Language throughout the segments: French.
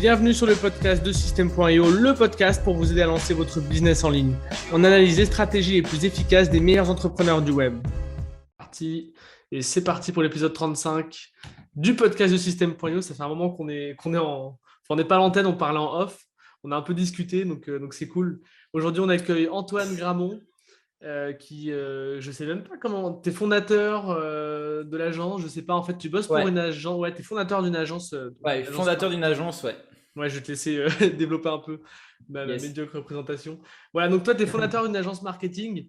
Bienvenue sur le podcast de System.io, le podcast pour vous aider à lancer votre business en ligne. On analyse les stratégies les plus efficaces des meilleurs entrepreneurs du web. Et c'est parti pour l'épisode 35 du podcast de System.io. Ça fait un moment qu'on est en... Enfin, on n'est pas à l'antenne, on parlait en off. On a un peu discuté, donc c'est cool. Aujourd'hui, on accueille Antoine Gramont, qui, je ne sais même pas comment... Tu es fondateur de l'agence, je ne sais pas, en fait, tu bosses pour Ouais, une agence. Ouais, tu es fondateur d'une agence, ouais, fondateur d'une marketing. agence, ouais. Ouais, je vais te laisser développer un peu ma Yes. médiocre présentation. Voilà, donc toi, tu es fondateur d'une agence marketing.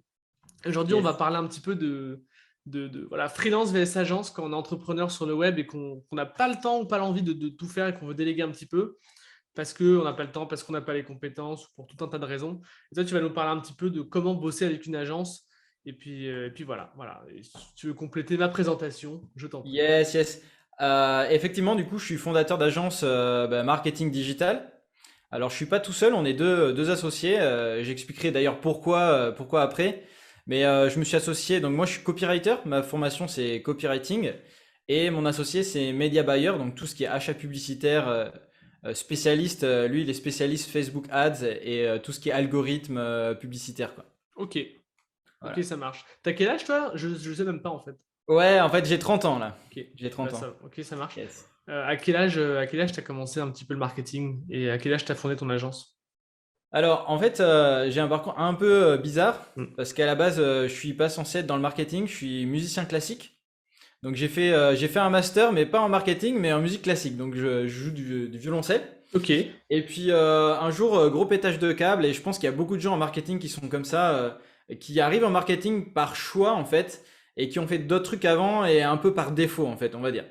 Aujourd'hui, on va Yes. parler un petit peu voilà, freelance vs agence quand on est entrepreneur sur le web et qu'on n'a pas le temps ou pas l'envie de tout faire et qu'on veut déléguer un petit peu parce qu'on n'a pas le temps, parce qu'on n'a pas les compétences ou pour tout un tas de raisons. Et toi, tu vas nous parler un petit peu de comment bosser avec une agence. Et puis voilà. Et si tu veux compléter ma présentation, je t'en prie. Yes, yes. Effectivement, du coup, je suis fondateur d'agence marketing digital. Alors, je suis pas tout seul, on est deux associés. J'expliquerai d'ailleurs pourquoi après. Mais je me suis associé, donc moi je suis copywriter, ma formation c'est copywriting. Et mon associé c'est media buyer, donc tout ce qui est achat publicitaire, spécialiste. Lui, il est spécialiste Facebook Ads et tout ce qui est algorithme publicitaire, quoi. Ok, ok, Voilà. ça marche. T'as quel âge, toi? Je sais même pas, en fait. Ouais, en fait, j'ai 30 ans là. Ok, J'ai bah 30 ans. ça, ok, ça marche. Yes. À quel âge tu as commencé un petit peu le marketing et à quel âge tu as fondé ton agence? Alors, en fait, j'ai un parcours un peu bizarre Hmm. parce qu'à la base, je suis pas censé être dans le marketing, je suis musicien classique. Donc, j'ai fait un master, mais pas en marketing, mais en musique classique. Donc, je joue du violoncelle. Ok, Et puis, un jour, gros pétage de câble, et je pense qu'il y a beaucoup de gens en marketing qui sont comme ça, qui arrivent en marketing par choix, en fait, et qui ont fait d'autres trucs avant et un peu par défaut, en fait, on va dire.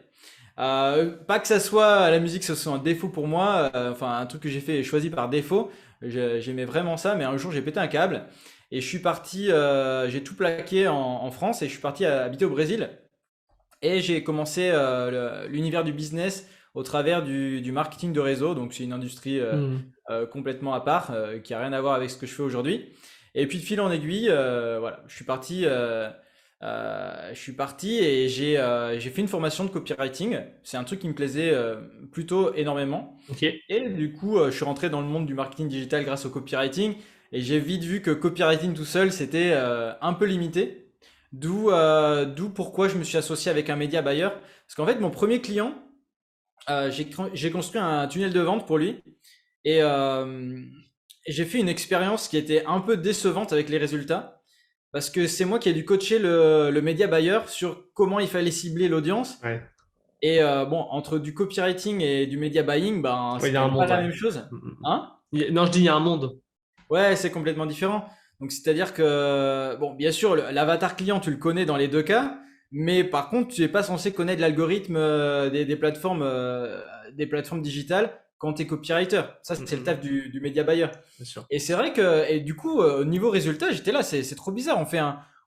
Pas que ça soit la musique, ce soit un défaut pour moi, enfin un truc que j'ai fait choisi par défaut. J'aimais vraiment ça, mais un jour j'ai pété un câble et je suis parti, j'ai tout plaqué en France et je suis parti habiter au Brésil et j'ai commencé l'univers du business au travers du marketing de réseau. Donc c'est une industrie hmm, complètement à part qui a rien à voir avec ce que je fais aujourd'hui. Et puis de fil en aiguille, voilà, je suis parti et j'ai fait une formation de copywriting. C'est un truc qui me plaisait plutôt énormément. ok, Et du coup, je suis rentré dans le monde du marketing digital grâce au copywriting. Et j'ai vite vu que copywriting tout seul, c'était un peu limité. D'où pourquoi je me suis associé avec un média buyer. Parce qu'en fait, mon premier client, j'ai construit un tunnel de vente pour lui. Et j'ai fait une expérience qui était un peu décevante avec les résultats. Parce que c'est moi qui ai dû coacher le média buyer sur comment il fallait cibler l'audience. ouais. Et bon, entre du copywriting et du media buying, ben, Ouais, c'est il y a quand un même pas monde, la ouais. même chose. Hein? Non, je dis il y a un monde. Ouais, c'est complètement différent. Donc, c'est-à-dire que, bon, bien sûr, l'avatar client, tu le connais dans les deux cas, mais par contre, tu n'es pas censé connaître l'algorithme des plateformes digitales quand tu es copywriter. Ça, c'est le taf du media buyer. Bien sûr. Et c'est vrai que, et du coup, au niveau résultat, j'étais là, c'est trop bizarre.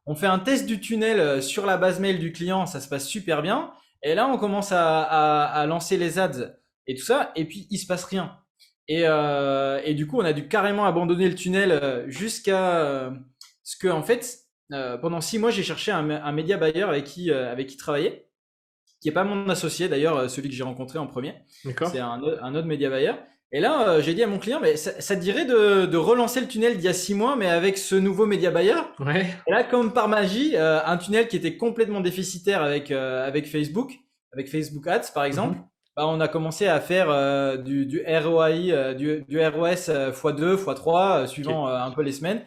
On fait un test du tunnel sur la base mail du client, ça se passe super bien. Et là, on commence à lancer les ads et tout ça, et puis il se passe rien. Et du coup, on a dû carrément abandonner le tunnel jusqu'à ce que, en fait, pendant 6 mois, j'ai cherché un média buyer avec qui travailler, qui est pas mon associé d'ailleurs, celui que j'ai rencontré en premier. D'accord? C'est un autre média buyer. Et là, j'ai dit à mon client, mais ça te dirait de relancer le tunnel d'il y a 6 mois, mais avec ce nouveau média buyer? Ouais. Et là, comme par magie, un tunnel qui était complètement déficitaire avec Facebook Ads par exemple, Mhm. bah, on a commencé à faire du ROI, du ROS x2, x3, Ok. suivant un peu les semaines.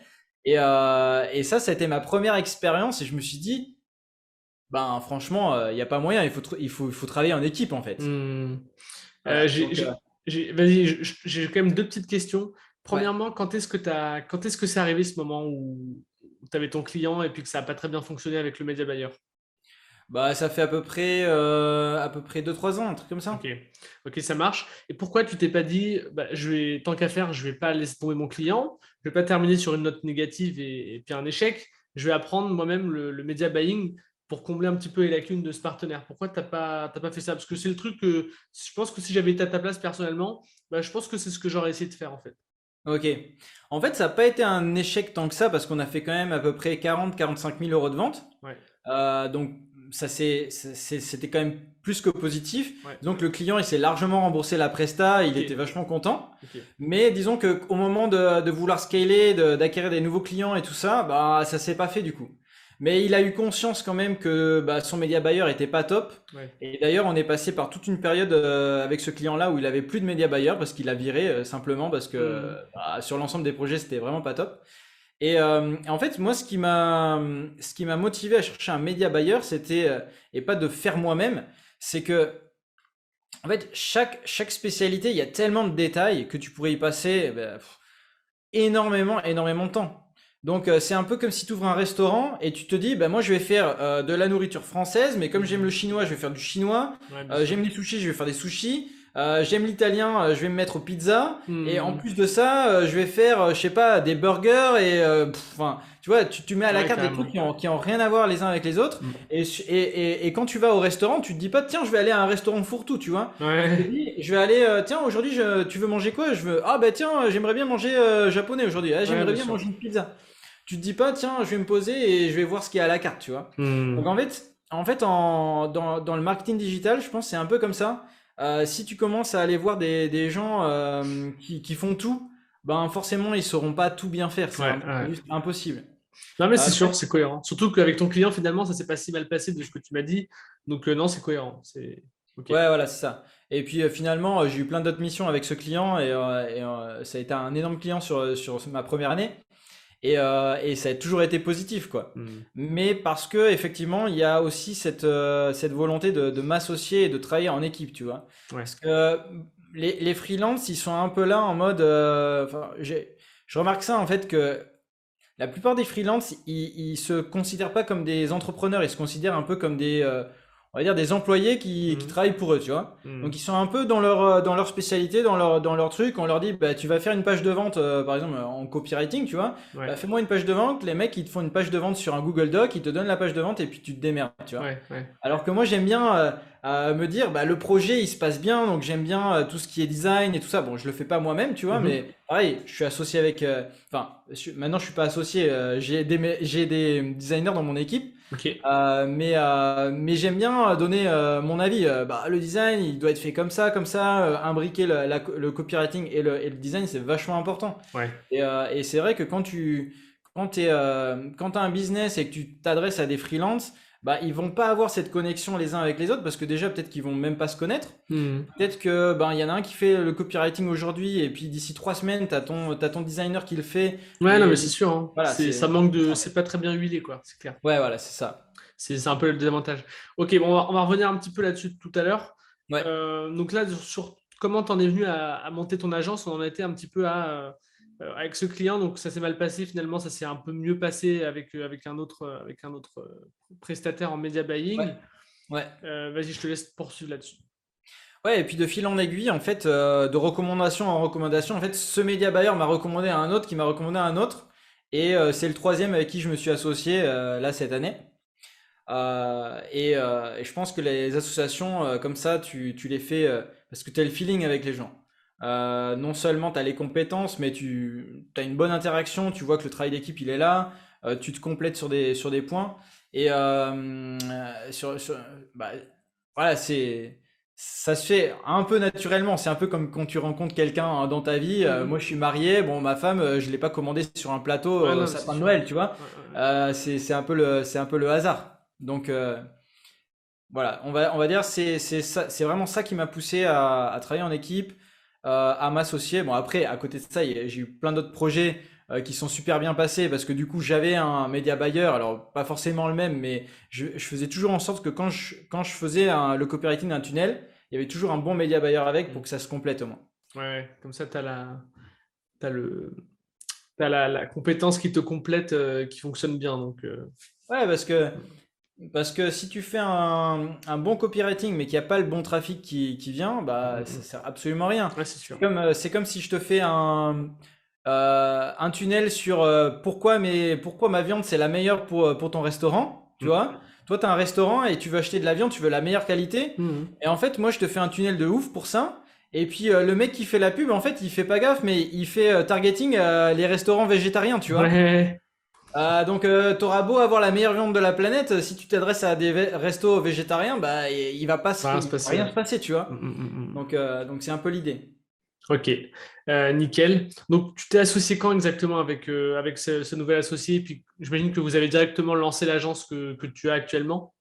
Et ça a été ma première expérience et je me suis dit, ben franchement, il n'y a pas moyen, il faut travailler en équipe en fait. Hmm. Voilà. Donc, Vas-y, j'ai quand même deux petites questions. ouais. Premièrement, quand est-ce que c'est arrivé ce moment où tu avais ton client et puis que ça n'a pas très bien fonctionné avec le média buyer? Bah, ça fait à peu près 2 3 ans, un truc comme Ok, ça. ok, ça marche. Et pourquoi tu t'es pas dit, bah, tant qu'à faire, je vais pas laisser tomber mon client, je vais pas terminer sur une note négative et puis un échec, je vais apprendre moi-même le media buying pour combler un petit peu les lacunes de ce partenaire. Pourquoi t'as pas fait ça? Parce que c'est le truc que je pense que si j'avais été à ta place personnellement, bah, je pense que c'est ce que j'aurais essayé de faire en fait. Ok. En fait, ça n'a pas été un échec tant que ça parce qu'on a fait quand même à peu près 40 45 000 euros de vente. Ouais, Donc, c'était quand même plus que positif. Ouais. Donc le client, il s'est largement remboursé la presta, il Ok. était vachement content. Ok. Mais disons que au moment de vouloir scaler, d'acquérir des nouveaux clients et tout ça, bah ça s'est pas fait du coup. Mais il a eu conscience quand même que bah, son média buyer était pas top. Ouais. Et d'ailleurs, on est passé par toute une période avec ce client-là où il avait plus de média buyer parce qu'il a viré simplement parce que Hmm. bah, sur l'ensemble des projets, c'était vraiment pas top. Et en fait, moi, ce qui m'a motivé à chercher un média buyer, c'était et pas de faire moi-même, c'est que en fait, chaque spécialité, il y a tellement de détails que tu pourrais y passer énormément de temps. Donc, c'est un peu comme si tu ouvres un restaurant et tu te dis, bah, moi, je vais faire de la nourriture française, mais comme j'aime le chinois, je vais faire du chinois. Ouais, bien sûr. J'aime les sushis, je vais faire des sushis. J'aime l'italien, je vais me mettre aux pizzas. Et en Hmm. plus de ça, je vais faire, je sais pas, des burgers et, enfin, tu vois, tu mets à la Ouais, carte des trucs carrément. qui ont rien à voir les uns avec les autres. Hmm. Et quand tu vas au restaurant, tu te dis pas, tiens, je vais aller à un restaurant fourre-tout, tu vois. Tu te Ouais. dis, je vais aller, tiens, aujourd'hui, tu veux manger quoi? Ah, bah tiens, j'aimerais bien manger japonais aujourd'hui. Ah, Ouais, j'aimerais bien bien sûr. manger une pizza. Tu te dis pas, tiens, je vais me poser et je vais voir ce qu'il y a à la carte, tu vois. Donc Hmm. dans le marketing digital, je pense que c'est un peu comme ça. Si tu commences à aller voir des gens qui font tout, ben forcément, ils sauront pas tout bien faire. Ouais, C'est ouais. juste impossible. Non, mais c'est Tu vois, sûr, c'est cohérent. Surtout qu'avec ton client, finalement, ça s'est pas si mal passé de ce que tu m'as dit. Donc, non, c'est cohérent. C'est OK. ouais, voilà, c'est ça. Et puis finalement, j'ai eu plein d'autres missions avec ce client et ça a été un énorme client sur ma première année. Et ça a toujours été positif, quoi. Hmm. Mais parce que effectivement, il y a aussi cette volonté de m'associer et de travailler en équipe, tu vois. Ouais. Parce que les freelances, ils sont un peu là en mode. Enfin, je remarque ça en fait que la plupart des freelances, ils se considèrent pas comme des entrepreneurs, ils se considèrent un peu comme on va dire des employés qui Hmm. travaillent pour eux, tu vois. Donc Hmm. ils sont un peu dans leur spécialité, dans leur truc. On leur dit, bah, tu vas faire une page de vente, par exemple en copywriting, tu vois. Ouais. Bah, fais-moi une page de vente. Les mecs, ils te font une page de vente sur un Google Doc, ils te donnent la page de vente et puis tu te démerdes, tu vois. Ouais. Ouais. Alors que moi, j'aime bien me dire, bah, le projet, il se passe bien, donc j'aime bien tout ce qui est design et tout ça. Bon, je le fais pas moi-même, tu vois, Mhm. mais pareil, je suis associé avec. Enfin, maintenant, je suis pas associé. J'ai des designers dans mon équipe, OK. mais j'aime bien donner mon avis. Bah, le design, il doit être fait comme ça. Imbriquer le copywriting et le design, c'est vachement important. Ouais. Et c'est vrai que quand t'as un business et que tu t'adresses à des freelances, bah, ils vont pas avoir cette connexion les uns avec les autres parce que déjà, peut-être qu'ils vont même pas se connaître. Hmm. Peut-être que ben il y en a un qui fait le copywriting aujourd'hui et puis d'ici 3 semaines, t'as ton designer qui le fait. Ouais, non, mais Mais c'est sûr, hein. voilà, C'est, ça manque de, c'est pas très bien huilé, quoi. C'est clair. ouais, voilà, c'est ça. C'est un peu le désavantage. OK, bon, on va revenir un petit peu là-dessus tout à l'heure. Ouais. Donc là, sur comment tu en es venu à monter ton agence, on en était un petit peu avec ce client. Donc ça s'est mal passé. Finalement, ça s'est un peu mieux passé avec un autre prestataire en media Ouais. buying. Ouais. Vas-y, je te laisse poursuivre là-dessus. Ouais, et puis de fil en aiguille, en fait, de recommandation en recommandation, en fait, ce média buyer m'a recommandé à un autre qui m'a recommandé à un autre. Et c'est le troisième avec qui je me suis associé là cette année. Et je pense que les associations comme ça, tu les fais parce que tu as le feeling avec les gens. Non seulement tu as les compétences, mais tu as une bonne interaction, tu vois que le travail d'équipe il est là, tu te complètes sur des points. Et bah, voilà, ça se fait un peu naturellement. C'est un peu comme quand tu rencontres quelqu'un hein, dans ta vie. Moi, Mhm. je suis marié. Bon, ma femme, je l'ai pas commandée sur un plateau Ouais, au non, mais c'est sapin de sûr. Noël, tu vois. Ouais, ouais, ouais. C'est un peu le hasard. Donc voilà, on va dire c'est vraiment ça qui m'a poussé à travailler en équipe, à m'associer. Bon après, à côté de ça, j'ai eu plein d'autres projets qui sont super bien passés parce que du coup j'avais un média buyer, alors pas forcément le même, mais je faisais toujours en sorte que quand je faisais le copywriting d'un tunnel, il y avait toujours un bon média buyer avec pour Mhm. que ça se complète au moins. Ouais, ouais. Comme ça, t'as le, t'as la compétence qui te complète, qui fonctionne bien. Donc, Ouais, parce que si tu fais un bon copywriting mais qu'il n'y a pas le bon trafic qui vient, bah ça mhm. sert absolument à rien. Ouais, c'est sûr. C'est comme si je te fais un tunnel sur pourquoi ma viande c'est la meilleure pour ton restaurant, tu Mhm. vois. Toi, tu as un restaurant et tu veux acheter de la viande, tu veux la meilleure qualité. Mhm. Et en fait, moi, je te fais un tunnel de ouf pour ça. Et puis, le mec qui fait la pub, en fait, il fait pas gaffe, mais il fait targeting les restaurants végétariens, tu vois. Ouais. Donc, t'auras beau avoir la meilleure viande de la planète, si tu t'adresses à des restos végétariens, bah, il va pas Ça va rien se il va passer. rien Ouais. se passer, tu Mm, vois. mm, mm, mm. Donc c'est un peu l'idée. Ok, nickel. Donc, tu t'es associé quand exactement avec ce nouvel associé? Puis, j'imagine que vous avez directement lancé l'agence que tu as actuellement.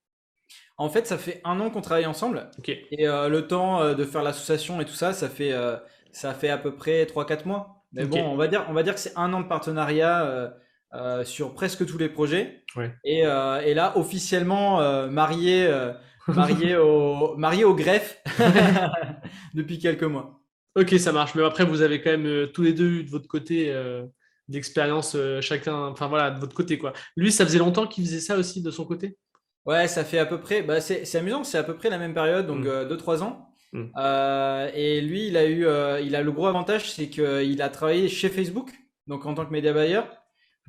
En fait, ça fait 1 an qu'on travaille ensemble Ok, et le temps de faire l'association et tout ça, ça fait à peu près 3 4 mois. Mais ok, bon, on va dire que c'est 1 an de partenariat sur presque tous les projets. ouais. Et là, officiellement marié au greffe Ouais. depuis quelques mois. Ok, ça marche. Mais après, vous avez quand même tous les deux eu de votre côté d'expérience chacun, enfin voilà, de votre côté quoi. Lui, ça faisait longtemps qu'il faisait ça aussi de son côté? Ouais, ça fait à peu près, bah c'est amusant, c'est à peu près la même période, donc Hmm, 2 3 ans. hmm. Et lui, il a le gros avantage, c'est qu'il a travaillé chez Facebook, donc en tant que média buyer.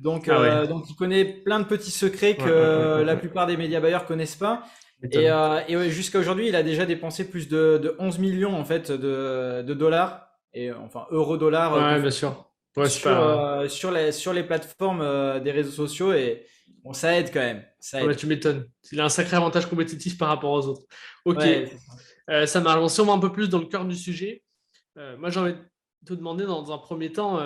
Donc, Ah ouais. il connaît plein de petits secrets Ouais, ouais, ouais, que ouais, la ouais. plupart des média buyers connaissent pas. Et, M'étonne. ouais, jusqu'à aujourd'hui, il a déjà dépensé plus de 11 millions en fait de dollars, et enfin euro-dollars Ouais, bien sûr. Ouais, c'est sur, pas. sur les plateformes des réseaux sociaux. Et bon, ça aide quand même, ça Ah ouais, aide. tu m'étonnes. Il a un sacré avantage compétitif par rapport aux autres. Ok, Ouais, c'est ça. ça marche. Bon, si on va un peu plus dans le cœur du sujet, moi j'ai envie de te demander dans un premier temps,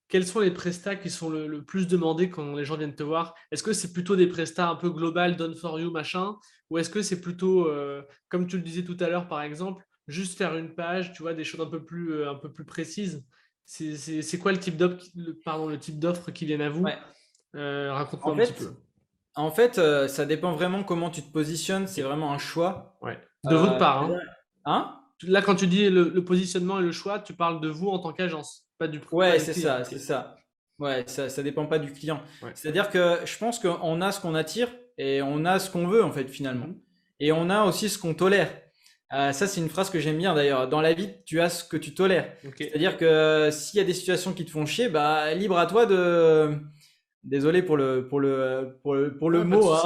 quels sont les prestats qui sont le plus demandés quand les gens viennent te voir? Est-ce que c'est plutôt des prestats un peu global, done for you, machin? Ou est-ce que c'est plutôt, comme tu le disais tout à l'heure par exemple, juste faire une page, tu vois, des choses un peu plus précises? C'est quoi le type d'offre, pardon, le type d'offres qui viennent à vous? Ouais. En Raconte-moi un petit fait, peu. ça dépend vraiment comment tu te positionnes. C'est Ok. vraiment un choix. Ouais. De votre part, C'est-à-dire- hein. Hein? Là, quand tu dis le positionnement et le choix, tu parles de vous en tant qu'agence, pas Ouais, du c'est client. ça, Ok. c'est ça. Ouais, ça dépend pas du client. Ouais. C'est-à-dire que je pense qu'on a ce qu'on attire et on a ce qu'on veut en fait finalement. Mhm. Et on a aussi ce qu'on tolère. Ça, c'est une phrase que j'aime bien d'ailleurs. Dans la vie, tu as ce que tu tolères. Ok. C'est-à-dire que s'il y a des situations qui te font chier, bah libre à toi de. Désolé pour le Ouais, pas de mot, hein.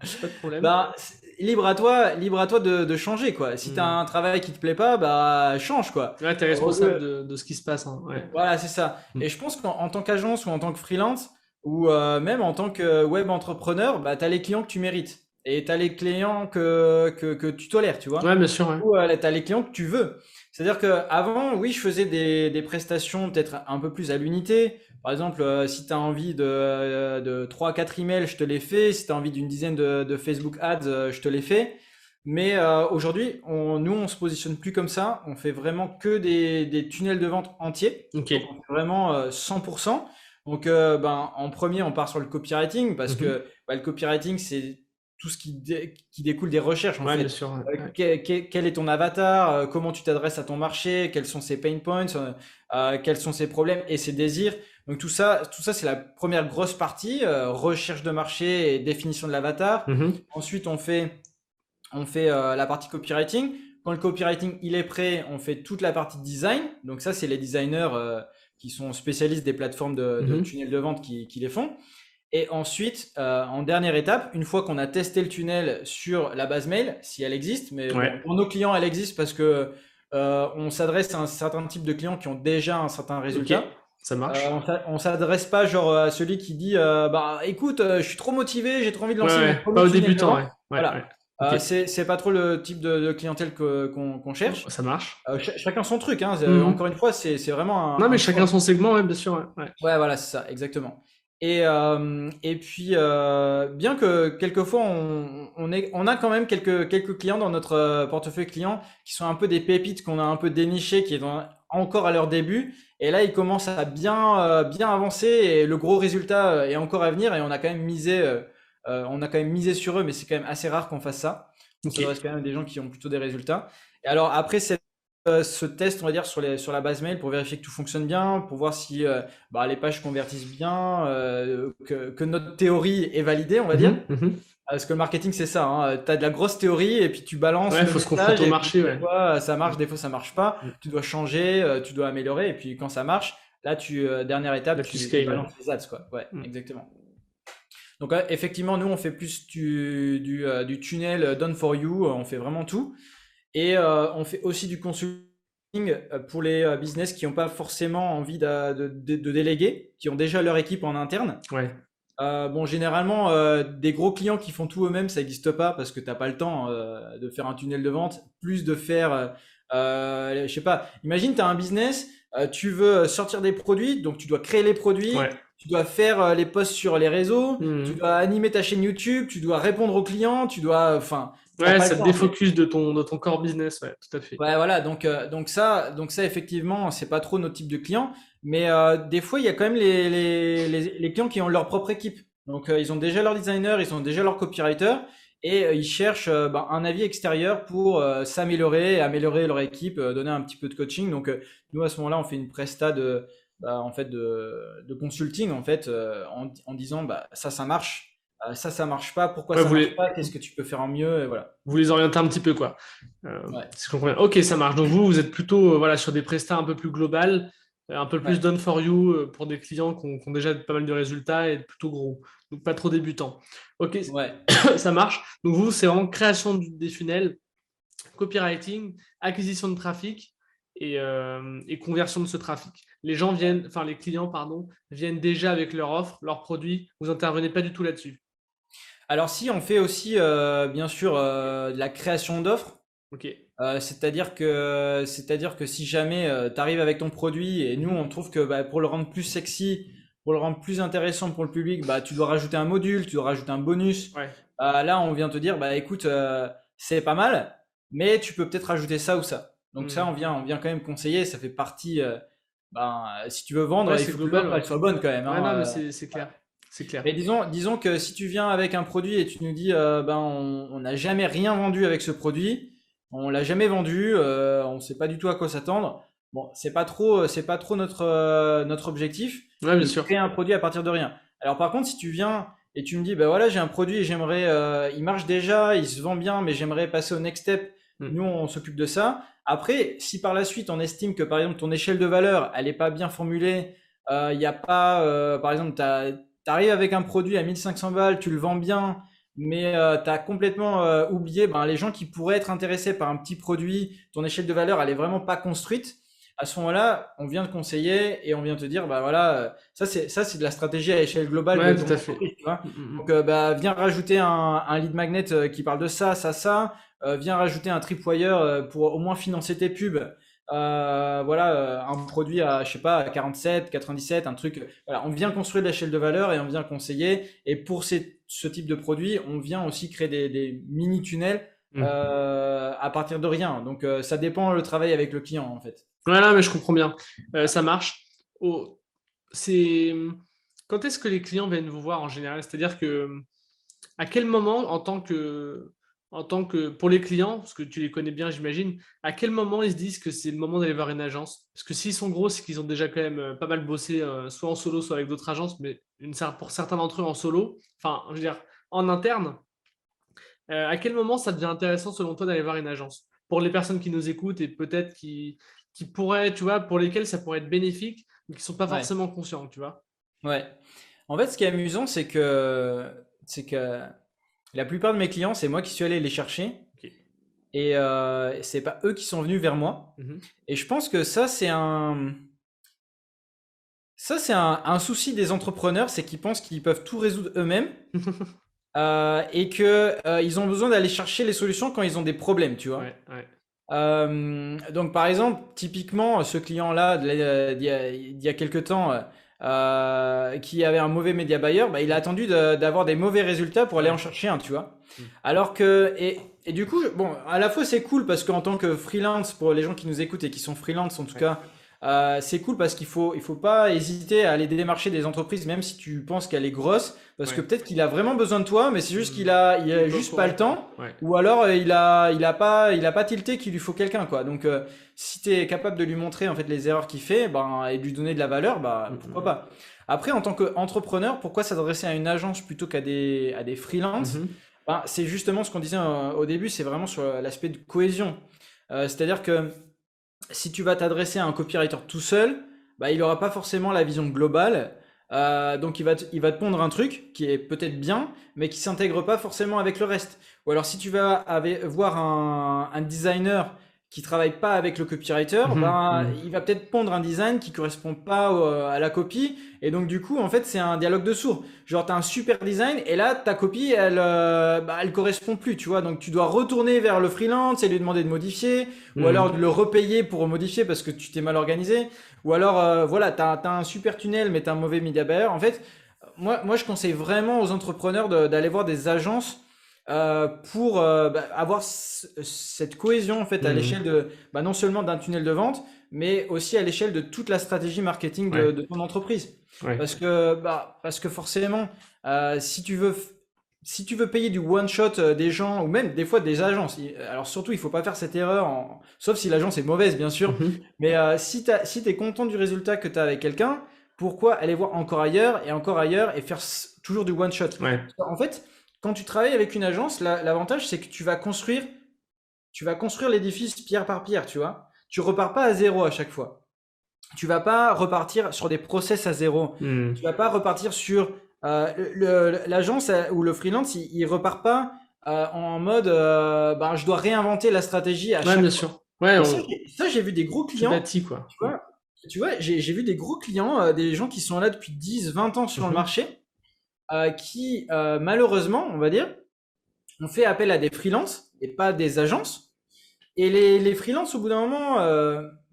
souci. Pas de problème. Bah, libre à toi de changer, quoi. Si tu as Hmm. un travail qui te plaît pas, bah, change, quoi. Ouais, t'es Au responsable lieu- de ce qui se passe, hein. Ouais. Voilà, c'est ça. Hmm. Et je pense qu'en tant qu'agence ou en tant que freelance, ou même en tant que web entrepreneur, bah, tu as les clients que tu mérites. Et tu as les clients que tu tolères, tu vois. Ouais, bien sûr, ouais. Ou tu as les clients que tu veux. C'est-à-dire qu'avant, oui, je faisais des prestations peut-être un peu plus à l'unité. Par exemple, si tu as envie de 3 4 emails, je te les fais. Si tu as envie d'une dizaine de Facebook Ads, je te les fais. Mais aujourd'hui, nous, on se positionne plus comme ça. On fait vraiment que des tunnels de vente entiers. Ok. Donc, on fait vraiment 100%. Donc, ben, en premier, on part sur le copywriting parce Mhm. que bah, le copywriting, c'est tout ce qui découle des recherches, en Ouais, bien fait. sûr, ouais. Ouais. Quel est ton avatar, comment tu t'adresses à ton marché, quels sont ses pain points, quels sont ses problèmes et ses désirs. Donc tout ça c'est la première grosse partie, recherche de marché et définition de l'avatar. Mhm. Ensuite on fait la partie copywriting. Quand le copywriting il est prêt, on fait toute la partie design. Donc ça c'est les designers qui sont spécialistes des plateformes de Mhm. tunnels de vente qui les font. Et ensuite, en dernière étape, une fois qu'on a testé le tunnel sur la base mail, si elle existe, mais bon, Ouais, pour nos clients, elle existe parce que on s'adresse à un certain type de clients qui ont déjà un certain ok, résultat. ça marche. On s'adresse pas genre à celui qui dit bah écoute, je suis trop motivé, j'ai trop envie de Ouais, lancer mon ouais, pas premier au tunnel de débutant, vente. ouais. Ouais, ouais. Voilà. Ok, C'est pas trop le type de clientèle qu'on cherche. ça marche. Chacun son truc, hein. Encore Mhm. une fois, c'est vraiment Non, mais un chacun choix. son segment, ouais, bien sûr, ouais. Ouais. Ouais, voilà, c'est ça, exactement. Et puis, bien que quelquefois, on a quand même quelques clients dans notre portefeuille client qui sont un peu des pépites qu'on a un peu dénichées, qui sont encore à leur début. Et là, ils commencent à bien avancer et le gros résultat est encore à venir. Et on a quand même misé sur eux, mais c'est quand même assez rare qu'on fasse ça. On Ok. s'adresse quand même à des gens qui ont plutôt des résultats. Et alors, après ce test, on va dire, sur la base mail pour vérifier que tout fonctionne bien, pour voir si bah, les pages convertissent bien, que notre théorie est validée, on va dire. Mhm, mhm. Parce que le marketing, c'est ça, hein. Tu as de la grosse théorie et puis tu balances Ouais, il le faut se message confronter au et puis marché, des ouais. fois ça marche, des fois ça marche pas. Mhm. Tu dois changer, tu dois améliorer et puis quand ça marche, là, dernière étape, Là, tu tu scales, ouais. balances les ads, quoi. Ouais, Mhm. exactement. Donc effectivement, nous, on fait plus du tunnel done for you, on fait vraiment tout. Et on fait aussi du consulting pour les business qui n'ont pas forcément envie de déléguer, qui ont déjà leur équipe en interne. Ouais. Bon, généralement, des gros clients qui font tout eux-mêmes, ça n'existe pas parce que tu n'as pas le temps de faire un tunnel de vente, plus de faire, je sais pas, imagine, tu as un business, tu veux sortir des produits, donc tu dois créer les produits, Ouais. tu dois faire les posts sur les réseaux, tu Mhm. dois animer ta chaîne YouTube, tu dois répondre aux clients, tu dois, enfin, t'as Ouais, pas ça le te temps en fait. défocus de ton core business, ouais, tout à fait. Ouais, voilà, donc ça effectivement, c'est pas trop notre type de client, mais des fois, il y a quand même les clients qui ont leur propre équipe. Donc, ils ont déjà leur designer, ils ont déjà leur copywriter, et ils cherchent un avis extérieur pour s'améliorer, améliorer leur équipe, donner un petit peu de coaching. Donc, nous, à ce moment-là, on fait une presta en fait, de consulting, en fait, en disant, ça marche, ça marche pas, pourquoi Ouais, ça marche pas, qu'est-ce que tu peux faire en mieux, et voilà. vous les orientez un petit peu, quoi. Ouais, Si je comprends bien. Ok, ça marche. Donc vous êtes plutôt voilà, sur des prestats un peu plus globales, un peu plus ouais, done for you pour des clients qui ont déjà pas mal de résultats et plutôt gros. Donc pas trop débutants. Ok, ouais. ça marche. Donc vous, c'est vraiment création des funnels, copywriting, acquisition de trafic et conversion de ce trafic. Les clients, pardon, viennent déjà avec leur offre, leurs produits. Vous intervenez pas du tout là-dessus. Alors si on fait aussi bien sûr de la création d'offres, Ok. c'est-à-dire que si jamais tu arrives avec ton produit et nous on Mhm. trouve que pour le rendre plus sexy, pour le rendre plus intéressant pour le public, tu dois rajouter un module, tu dois rajouter un bonus. Ouais. Là on vient te dire écoute c'est pas mal, mais tu peux peut-être rajouter ça ou ça. Donc ça Mhm. on vient quand même conseiller, ça fait partie. Si tu veux vendre, Ouais, il c'est faut que global, l'offre ouais. elle soit bonne quand même, Ouais, non, mais hein. c'est clair. C'est clair. Mais disons que si tu viens avec un produit et tu nous dis, on n'a jamais rien vendu avec ce produit, on l'a jamais vendu, on sait pas du tout à quoi s'attendre. Bon, c'est pas trop notre objectif Ouais, bien de sûr. créer un produit à partir de rien. Alors par contre, si tu viens et tu me dis, voilà, j'ai un produit et j'aimerais, il marche déjà, il se vend bien, mais j'aimerais passer au next step. Nous, Mm. on s'occupe de ça. Après, si par la suite on estime que par exemple ton échelle de valeur, elle est pas bien formulée, il n'y a pas, par exemple, t'arrives avec un produit à 1500 balles, tu le vends bien, mais tu as complètement oublié les gens qui pourraient être intéressés par un petit produit, ton échelle de valeur, elle est vraiment pas construite. À ce moment-là, on vient te conseiller et on vient te dire, voilà, ça c'est de la stratégie à échelle globale de Ouais, ton tout à fait. entreprise, tu vois. Mm, mm, Donc, mm. viens rajouter un lead magnet qui parle de ça, ça, ça. Viens rajouter un tripwire pour au moins financer tes pubs. Voilà, un produit à, je sais pas, à 47, 97, un truc. Voilà, on vient construire de l'échelle de valeur et on vient conseiller. Et pour ce type de produit, on vient aussi créer des mini tunnels Mm. à partir de rien. Donc, ça dépend le travail avec le client, en fait. Ouais, non, mais je comprends bien. Ça marche. Oh, c'est... Quand est-ce que les clients viennent vous voir en général? C'est-à-dire que à quel moment, pour les clients, parce que tu les connais bien, j'imagine, à quel moment ils se disent que c'est le moment d'aller voir une agence? Parce que s'ils sont gros, c'est qu'ils ont déjà quand même pas mal bossé, soit en solo, soit avec d'autres agences, mais pour certains d'entre eux en solo, enfin, je veux dire, en interne. À quel moment ça devient intéressant selon toi d'aller voir une agence? Pour les personnes qui nous écoutent et peut-être qui pourraient, tu vois, pour lesquelles ça pourrait être bénéfique, mais qui ne sont pas Ouais, forcément conscients, tu vois. ouais. En fait, ce qui est amusant, c'est que la plupart de mes clients, c'est moi qui suis allé les chercher. Ok. Et c'est pas eux qui sont venus vers moi. Mhm. Et je pense que ça c'est un souci des entrepreneurs, c'est qu'ils pensent qu'ils peuvent tout résoudre eux-mêmes et que ils ont besoin d'aller chercher les solutions quand ils ont des problèmes, tu vois. Ouais, ouais. Donc par exemple, typiquement, ce client-là d'il y a quelques temps qui avait un mauvais média buyer, il a attendu d'avoir des mauvais résultats pour aller en Ouais. chercher un, tu vois. Mm. Alors que et du coup, bon, à la fois c'est cool parce qu'en tant que freelance, pour les gens qui nous écoutent et qui sont freelance en tout Ouais. cas, c'est cool parce qu'il faut pas hésiter à aller démarcher des entreprises même si tu penses qu'elle est grosse parce que Ouais. peut-être qu'il a vraiment besoin de toi, mais c'est juste Mm. qu'il a Il est pas au juste pas le courant. temps. Ouais. Ou alors il a pas tilté qu'il lui faut quelqu'un quoi. Donc si tu es capable de lui montrer en fait les erreurs qu'il fait et de lui donner de la valeur, Mm, pourquoi mm, pas. Après en tant qu'entrepreneur, pourquoi s'adresser à une agence plutôt qu'à des mm. freelances? Mhm. C'est justement ce qu'on disait au début, c'est vraiment sur l'aspect de cohésion. C'est-à-dire que si tu vas t'adresser à un copywriter tout seul, il n'aura pas forcément la vision globale. Donc il va te pondre un truc qui est peut-être bien, mais qui s'intègre pas forcément avec le reste. Ou alors si tu vas voir un designer qui travaille pas avec le copywriter, il va peut-être pondre un design qui correspond pas à la copie. Et donc, du coup, en fait, c'est un dialogue de sourds. Genre, tu as un super design et là, ta copie, elle correspond plus, tu vois. Donc, tu dois retourner vers le freelance et lui demander de modifier ou alors de le repayer pour modifier parce que tu t'es mal organisé. Ou alors, voilà, tu as un super tunnel, mais tu as un mauvais media buyer. En fait, moi, je conseille vraiment aux entrepreneurs d'aller voir des agences pour avoir cette cohésion en fait à l'échelle de non seulement d'un tunnel de vente, mais aussi à l'échelle de toute la stratégie marketing de ton entreprise. Ouais. Parce que forcément, si tu veux payer du one shot des gens ou même des fois des agences, alors surtout il faut pas faire cette erreur, sauf si l'agence est mauvaise bien sûr, mais si tu es content du résultat que tu as avec quelqu'un, pourquoi aller voir encore ailleurs et faire toujours du one shot? Ouais. En fait, quand tu travailles avec une agence, l'avantage, c'est que tu vas construire l'édifice pierre par pierre, tu vois. Tu repars pas à zéro à chaque fois. Tu vas pas repartir sur des process à zéro. Tu vas pas repartir sur l'agence ou le freelance, il repart pas en mode je dois réinventer la stratégie à chaque bien fois. sûr. Ouais, Ça, j'ai vu des gros clients. bâti, quoi. Tu vois, j'ai vu des gros clients, des gens qui sont là depuis 10, 20 ans sur le marché, qui malheureusement, on va dire, ont fait appel à des freelances et pas des agences. Et les freelances, au bout d'un moment,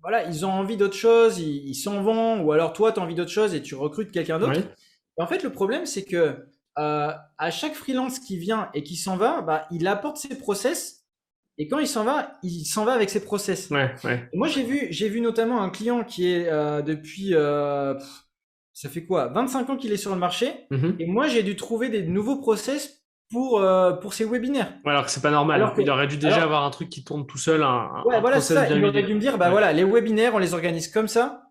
voilà, ils ont envie d'autre chose, ils s'en vont, ou alors toi, tu as envie d'autre chose et tu recrutes quelqu'un d'autre. Ouais. Et en fait, le problème, c'est que à chaque freelance qui vient et qui s'en va, il apporte ses process. Et quand il s'en va avec ses process. Ouais. Et moi, j'ai vu notamment un client qui est depuis, ça fait quoi, 25 ans qu'il est sur le marché. Et moi, j'ai dû trouver des nouveaux process pour ses webinaires. Ouais, alors que c'est pas normal. Il aurait dû déjà avoir un truc qui tourne tout seul, un voilà, process ça. bien Il aurait huilé. dû me dire, voilà, les webinaires, on les organise comme ça.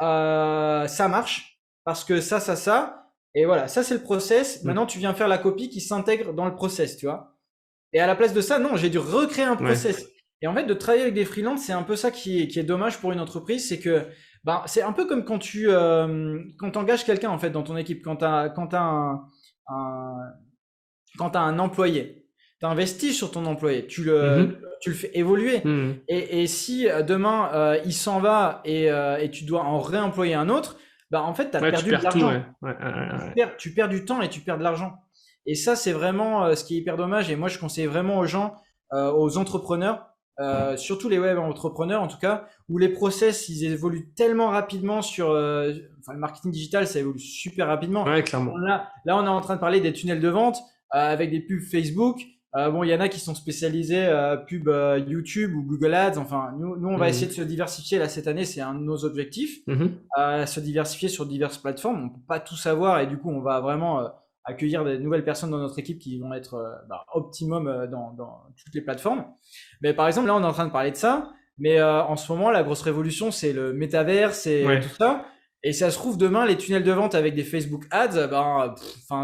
Ça marche parce que ça. Et voilà, ça c'est le process. Maintenant, tu viens faire la copie qui s'intègre dans le process, tu vois. Et à la place de ça, non, j'ai dû recréer un process. Et en fait, de travailler avec des freelances, c'est un peu ça qui est dommage pour une entreprise, c'est que c'est un peu comme quand tu engages quelqu'un en fait dans ton équipe, quand t'as un employé, tu investis sur ton employé, tu le fais évoluer. Et si demain il s'en va et tu dois en réemployer un autre, en fait, tu as perdu de l'argent. Tu perds du temps et tu perds de l'argent. Et ça, c'est vraiment ce qui est hyper dommage. Et moi, je conseille vraiment aux gens, aux entrepreneurs, surtout les web entrepreneurs en tout cas, où les process, ils évoluent tellement rapidement sur le marketing digital, ça évolue super rapidement. Ouais, clairement. Là, on est en train de parler des tunnels de vente avec des pubs Facebook. Il y en a qui sont spécialisés pub YouTube ou Google Ads. Enfin, nous on va essayer de se diversifier là cette année, c'est un de nos objectifs. Se diversifier sur diverses plateformes. On peut pas tout savoir et du coup, on va vraiment accueillir des nouvelles personnes dans notre équipe qui vont être optimum dans toutes les plateformes. Mais par exemple, là, on est en train de parler de ça. Mais en ce moment, la grosse révolution, c'est le métaverse et tout ça. Et ça se trouve, demain, les tunnels de vente avec des Facebook Ads,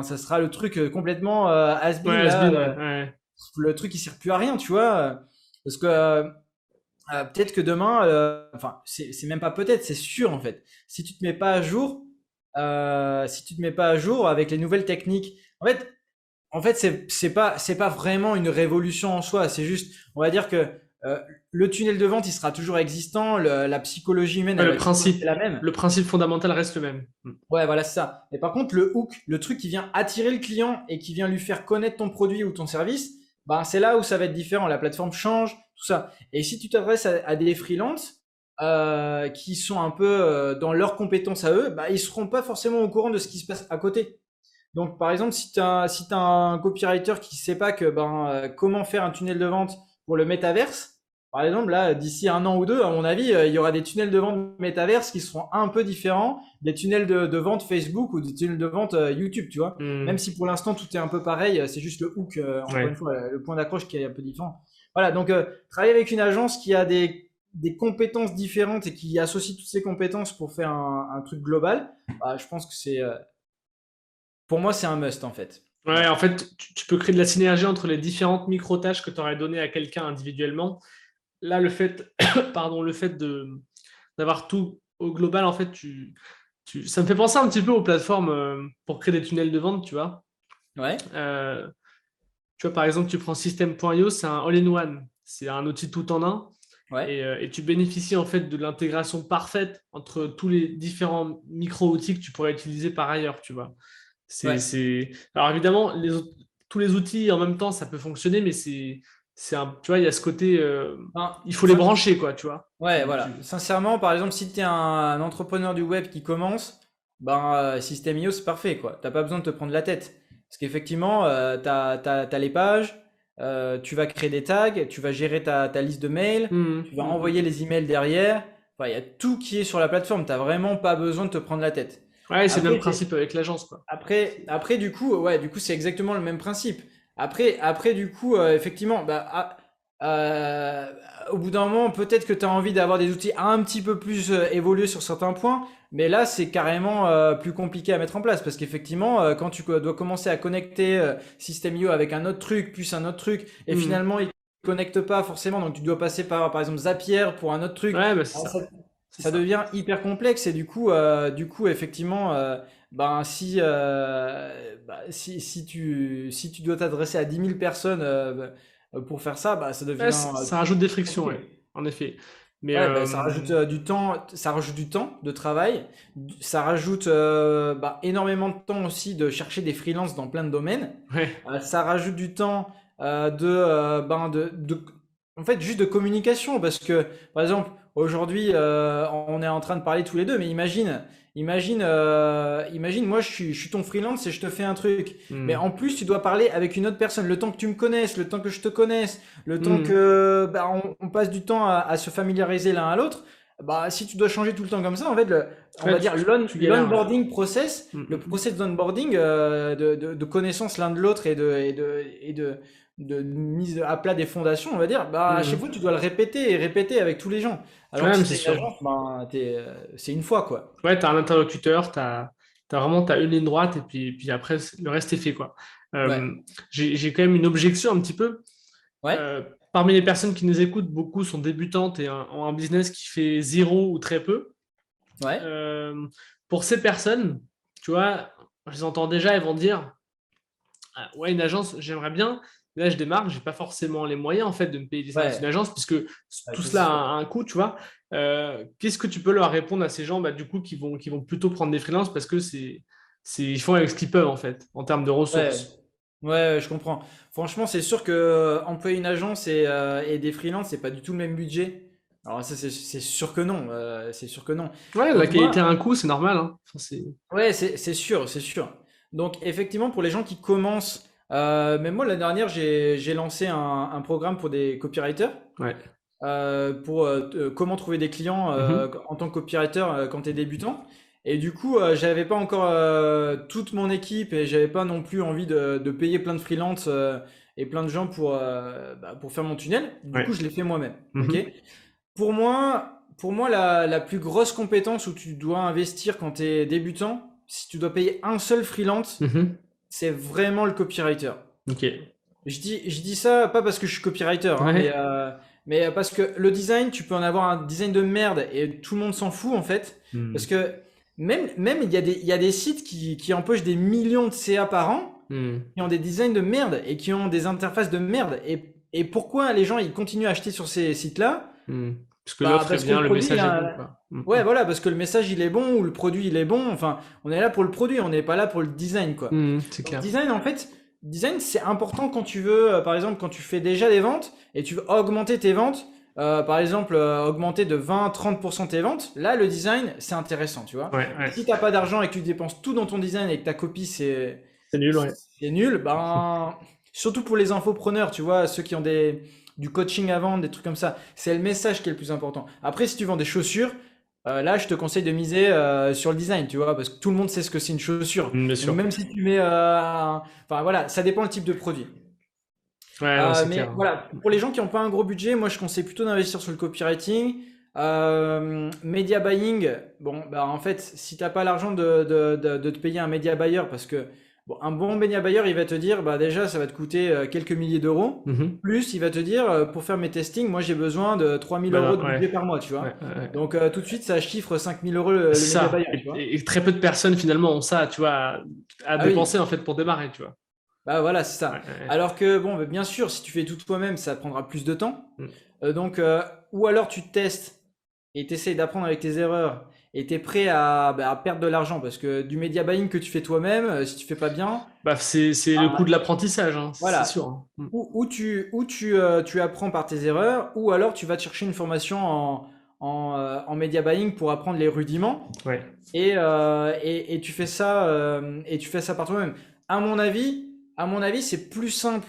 ça sera le truc complètement has-been. Le truc qui sert plus à rien, tu vois. Parce que peut-être que demain, c'est même pas peut-être, c'est sûr en fait. Si tu te mets pas à jour, avec les nouvelles techniques, en fait, c'est pas vraiment une révolution en soi. C'est juste, on va dire que le tunnel de vente, il sera toujours existant. La psychologie humaine, c'est la même. Le principe fondamental reste le même. Ouais, voilà, c'est ça. Mais par contre, le hook, le truc qui vient attirer le client et qui vient lui faire connaître ton produit ou ton service, c'est là où ça va être différent. La plateforme change, tout ça. Et si tu t'adresses à des freelances qui sont un peu dans leurs compétences à eux, ils seront pas forcément au courant de ce qui se passe à côté. Donc, par exemple, si tu as un copywriter qui sait pas que comment faire un tunnel de vente pour le métaverse, par exemple, là, d'ici 1 an ou 2, à mon avis, il y aura des tunnels de vente métaverse qui seront un peu différents des tunnels de vente Facebook ou des tunnels de vente YouTube, tu vois. Même si pour l'instant, tout est un peu pareil, c'est juste le hook, encore une fois, le point d'accroche qui est un peu différent. Voilà, donc travailler avec une agence qui a des compétences différentes et qui associe toutes ces compétences pour faire un truc global, je pense que c'est... pour moi, c'est un must, en fait. Ouais, en fait, tu peux créer de la synergie entre les différentes micro-tâches que tu aurais données à quelqu'un individuellement. Là, le fait d'avoir tout au global, en fait, ça me fait penser un petit peu aux plateformes pour créer des tunnels de vente, tu vois. Ouais. Tu vois, par exemple, tu prends System.io, c'est un all-in-one. C'est un outil tout en un. Ouais, et tu bénéficies en fait de l'intégration parfaite entre tous les différents micro-outils que tu pourrais utiliser par ailleurs, tu vois. ouais. Alors évidemment, tous les outils en même temps, ça peut fonctionner, mais tu vois, il y a ce côté, Enfin, il faut les brancher, quoi, tu vois. ouais, voilà. Sincèrement, par exemple, si tu es un entrepreneur du web qui commence, ben, System.io, c'est parfait, quoi. T'as pas besoin de te prendre la tête. Parce qu'effectivement, t'as les pages, tu vas créer des tags, tu vas gérer ta liste de mails, tu vas envoyer les emails derrière. Enfin, il y a tout qui est sur la plateforme. T'as vraiment pas besoin de te prendre la tête. Ouais, c'est le même Après, principe avec l'agence, quoi. du coup, ouais, du coup, c'est exactement le même principe. Après, du coup, effectivement, euh, au bout d'un moment, peut-être que tu as envie d'avoir des outils un petit peu plus évolués sur certains points, mais là, c'est carrément plus compliqué à mettre en place parce qu'effectivement, quand tu dois commencer à connecter System.io avec un autre truc, plus un autre truc, et Hmm. finalement, il ne connecte pas forcément, donc tu dois passer par exemple, Zapier pour un autre truc. Ouais, bah, c'est Alors, ça. C'est ça ça. devient hyper complexe et du coup, effectivement, ben, si tu dois t'adresser à 10 000 personnes pour faire ça, bah, ça Ouais, devient ça rajoute des frictions, ouais, compliqué. en effet. Mais Ouais, bah, ça rajoute du temps de travail, ça rajoute énormément de temps aussi de chercher des freelances dans plein de domaines. ouais, Ça rajoute du temps en fait, juste de communication parce que, par exemple, aujourd'hui, on est en train de parler tous les deux, mais imagine, moi, je suis ton freelance et je te fais un truc. Mais hmm. en plus, tu dois parler avec une autre personne. Le temps que tu me connaisses, le temps que je te connaisse, le temps Hmm. que on passe du temps à se familiariser l'un à l'autre. Bah, si tu dois changer tout le temps comme ça, en fait, on Ouais, va dire tu galères, ouais. l'onboarding process, Hmm, le hmm, hmm. process d'onboarding de connaissance l'un de l'autre et de mise à plat des fondations, on va dire, bah, à chaque Hmm. fois, tu dois le répéter et répéter avec tous les gens. Alors que Ouais, mais si c'est tu es une sûr. agence, ben, c'est une fois, quoi. Ouais, t'as un interlocuteur, t'as une ligne droite, et puis après, le reste est fait, quoi. Ouais. Euh, j'ai quand même une objection un petit peu. Ouais. Euh, Parmi les personnes qui nous écoutent, beaucoup sont débutantes et ont un business qui fait zéro ou très peu. Ouais. Euh, pour ces personnes, tu vois, je les entends déjà, elles vont dire, ah, ouais, une agence, j'aimerais bien. Mais là, je démarre, j'ai pas forcément les moyens en fait de me payer les services d'une Ouais. agence, puisque Ouais, tout ça, c'est cela a sûr. un coût, tu vois. Qu'est-ce que tu peux leur répondre à ces gens, bah, du coup, qui vont plutôt prendre des freelances parce que ils font avec ce qu'ils peuvent en fait, en termes de Ouais. ressources. Ouais, je comprends. Franchement, c'est sûr que employer une agence et des freelances, c'est pas du tout le même budget. Alors ça, c'est sûr que non. C'est sûr que non. Ouais, la Donc qualité moi, a un coût, c'est normal, hein. Enfin, ouais, c'est sûr, c'est sûr. Donc effectivement, pour les gens qui commencent, même moi l'année dernière, j'ai lancé un programme pour des copywriters ouais. pour comment trouver des clients Mhm. en tant que copywriter quand tu es débutant. Et du coup, j'avais pas encore toute mon équipe et j'avais pas non plus envie de payer plein de freelance et plein de gens pour faire mon tunnel. Du Ouais. coup, je l'ai fait moi-même. Ok? Mhm. Pour moi, la plus grosse compétence où tu dois investir quand tu es débutant, si tu dois payer un seul freelance, Mhm. c'est vraiment le copywriter. Ok. Je dis ça pas parce que je suis copywriter, hein, Ouais. mais parce que le design, tu peux en avoir un design de merde et tout le monde s'en fout en fait. Parce Hmm. que même il y a des sites qui empochent des millions de CA par an, Hmm. qui ont des designs de merde et qui ont des interfaces de merde. Et pourquoi les gens ils continuent à acheter sur ces sites-là? Hmm. Parce que Bah l'offre est parce que bien, le le produit, message est bon, quoi. Hmm. ouais voilà, parce que le message il est bon ou le produit il est bon. Enfin, on est là pour le produit, on n'est pas là pour le design quoi. Hmm. C'est Donc clair. design en fait, design c'est important quand tu veux, par exemple quand tu fais déjà des ventes et tu veux augmenter tes ventes, par exemple augmenter de 20-30% tes ventes. Là le design c'est intéressant, tu vois. Ouais, Mais ouais. si t'as pas d'argent et que tu dépenses tout dans ton design et que ta copie C'est nul, ouais. c'est nul, ben surtout pour les infopreneurs, tu vois, ceux qui ont du coaching à vendre, des trucs comme ça, c'est le message qui est le plus important. Après, si tu vends des chaussures, là, je te conseille de miser sur le design, tu vois, parce que tout le monde sait ce que c'est une chaussure. Hmm, bien Donc sûr. même si tu mets, enfin voilà, ça dépend le type de produit. Ouais, non, c'est Mais clair. voilà, pour les gens qui n'ont pas un gros budget, moi je conseille plutôt d'investir sur le copywriting. Media buying, bon, bah en fait, si t'as pas l'argent de te payer un media buyer, parce que bon, un bon media buyer, il va te dire, bah déjà, ça va te coûter quelques milliers d'euros. Mhm. Plus, il va te dire, pour faire mes testings, moi j'ai besoin de 3 000 Bah euros non, de ouais. budget par mois, tu Ouais, vois. ouais, ouais. Donc tout de suite, ça chiffre 5 000 euros C'est le media ça. buyer, tu vois. Et très peu de personnes finalement ont ça, tu vois, à Ah oui. dépenser en fait pour démarrer, tu vois. Bah voilà, c'est ça. Ouais, ouais. Alors que bon, bah, bien sûr, si tu fais tout toi-même, ça prendra plus de temps. Mm. Donc, ou alors tu testes et tu essayes d'apprendre avec tes erreurs et tu es prêt à perdre de l'argent parce que du media buying que tu fais toi-même, si tu fais pas bien, Bah, c'est le coût de l'apprentissage, hein, c'est voilà. sûr, hein. Mm. Tu apprends par tes erreurs, ou alors tu vas te chercher une formation en media buying pour apprendre les rudiments, Ouais. et tu fais ça par toi-même. À mon avis, c'est plus simple.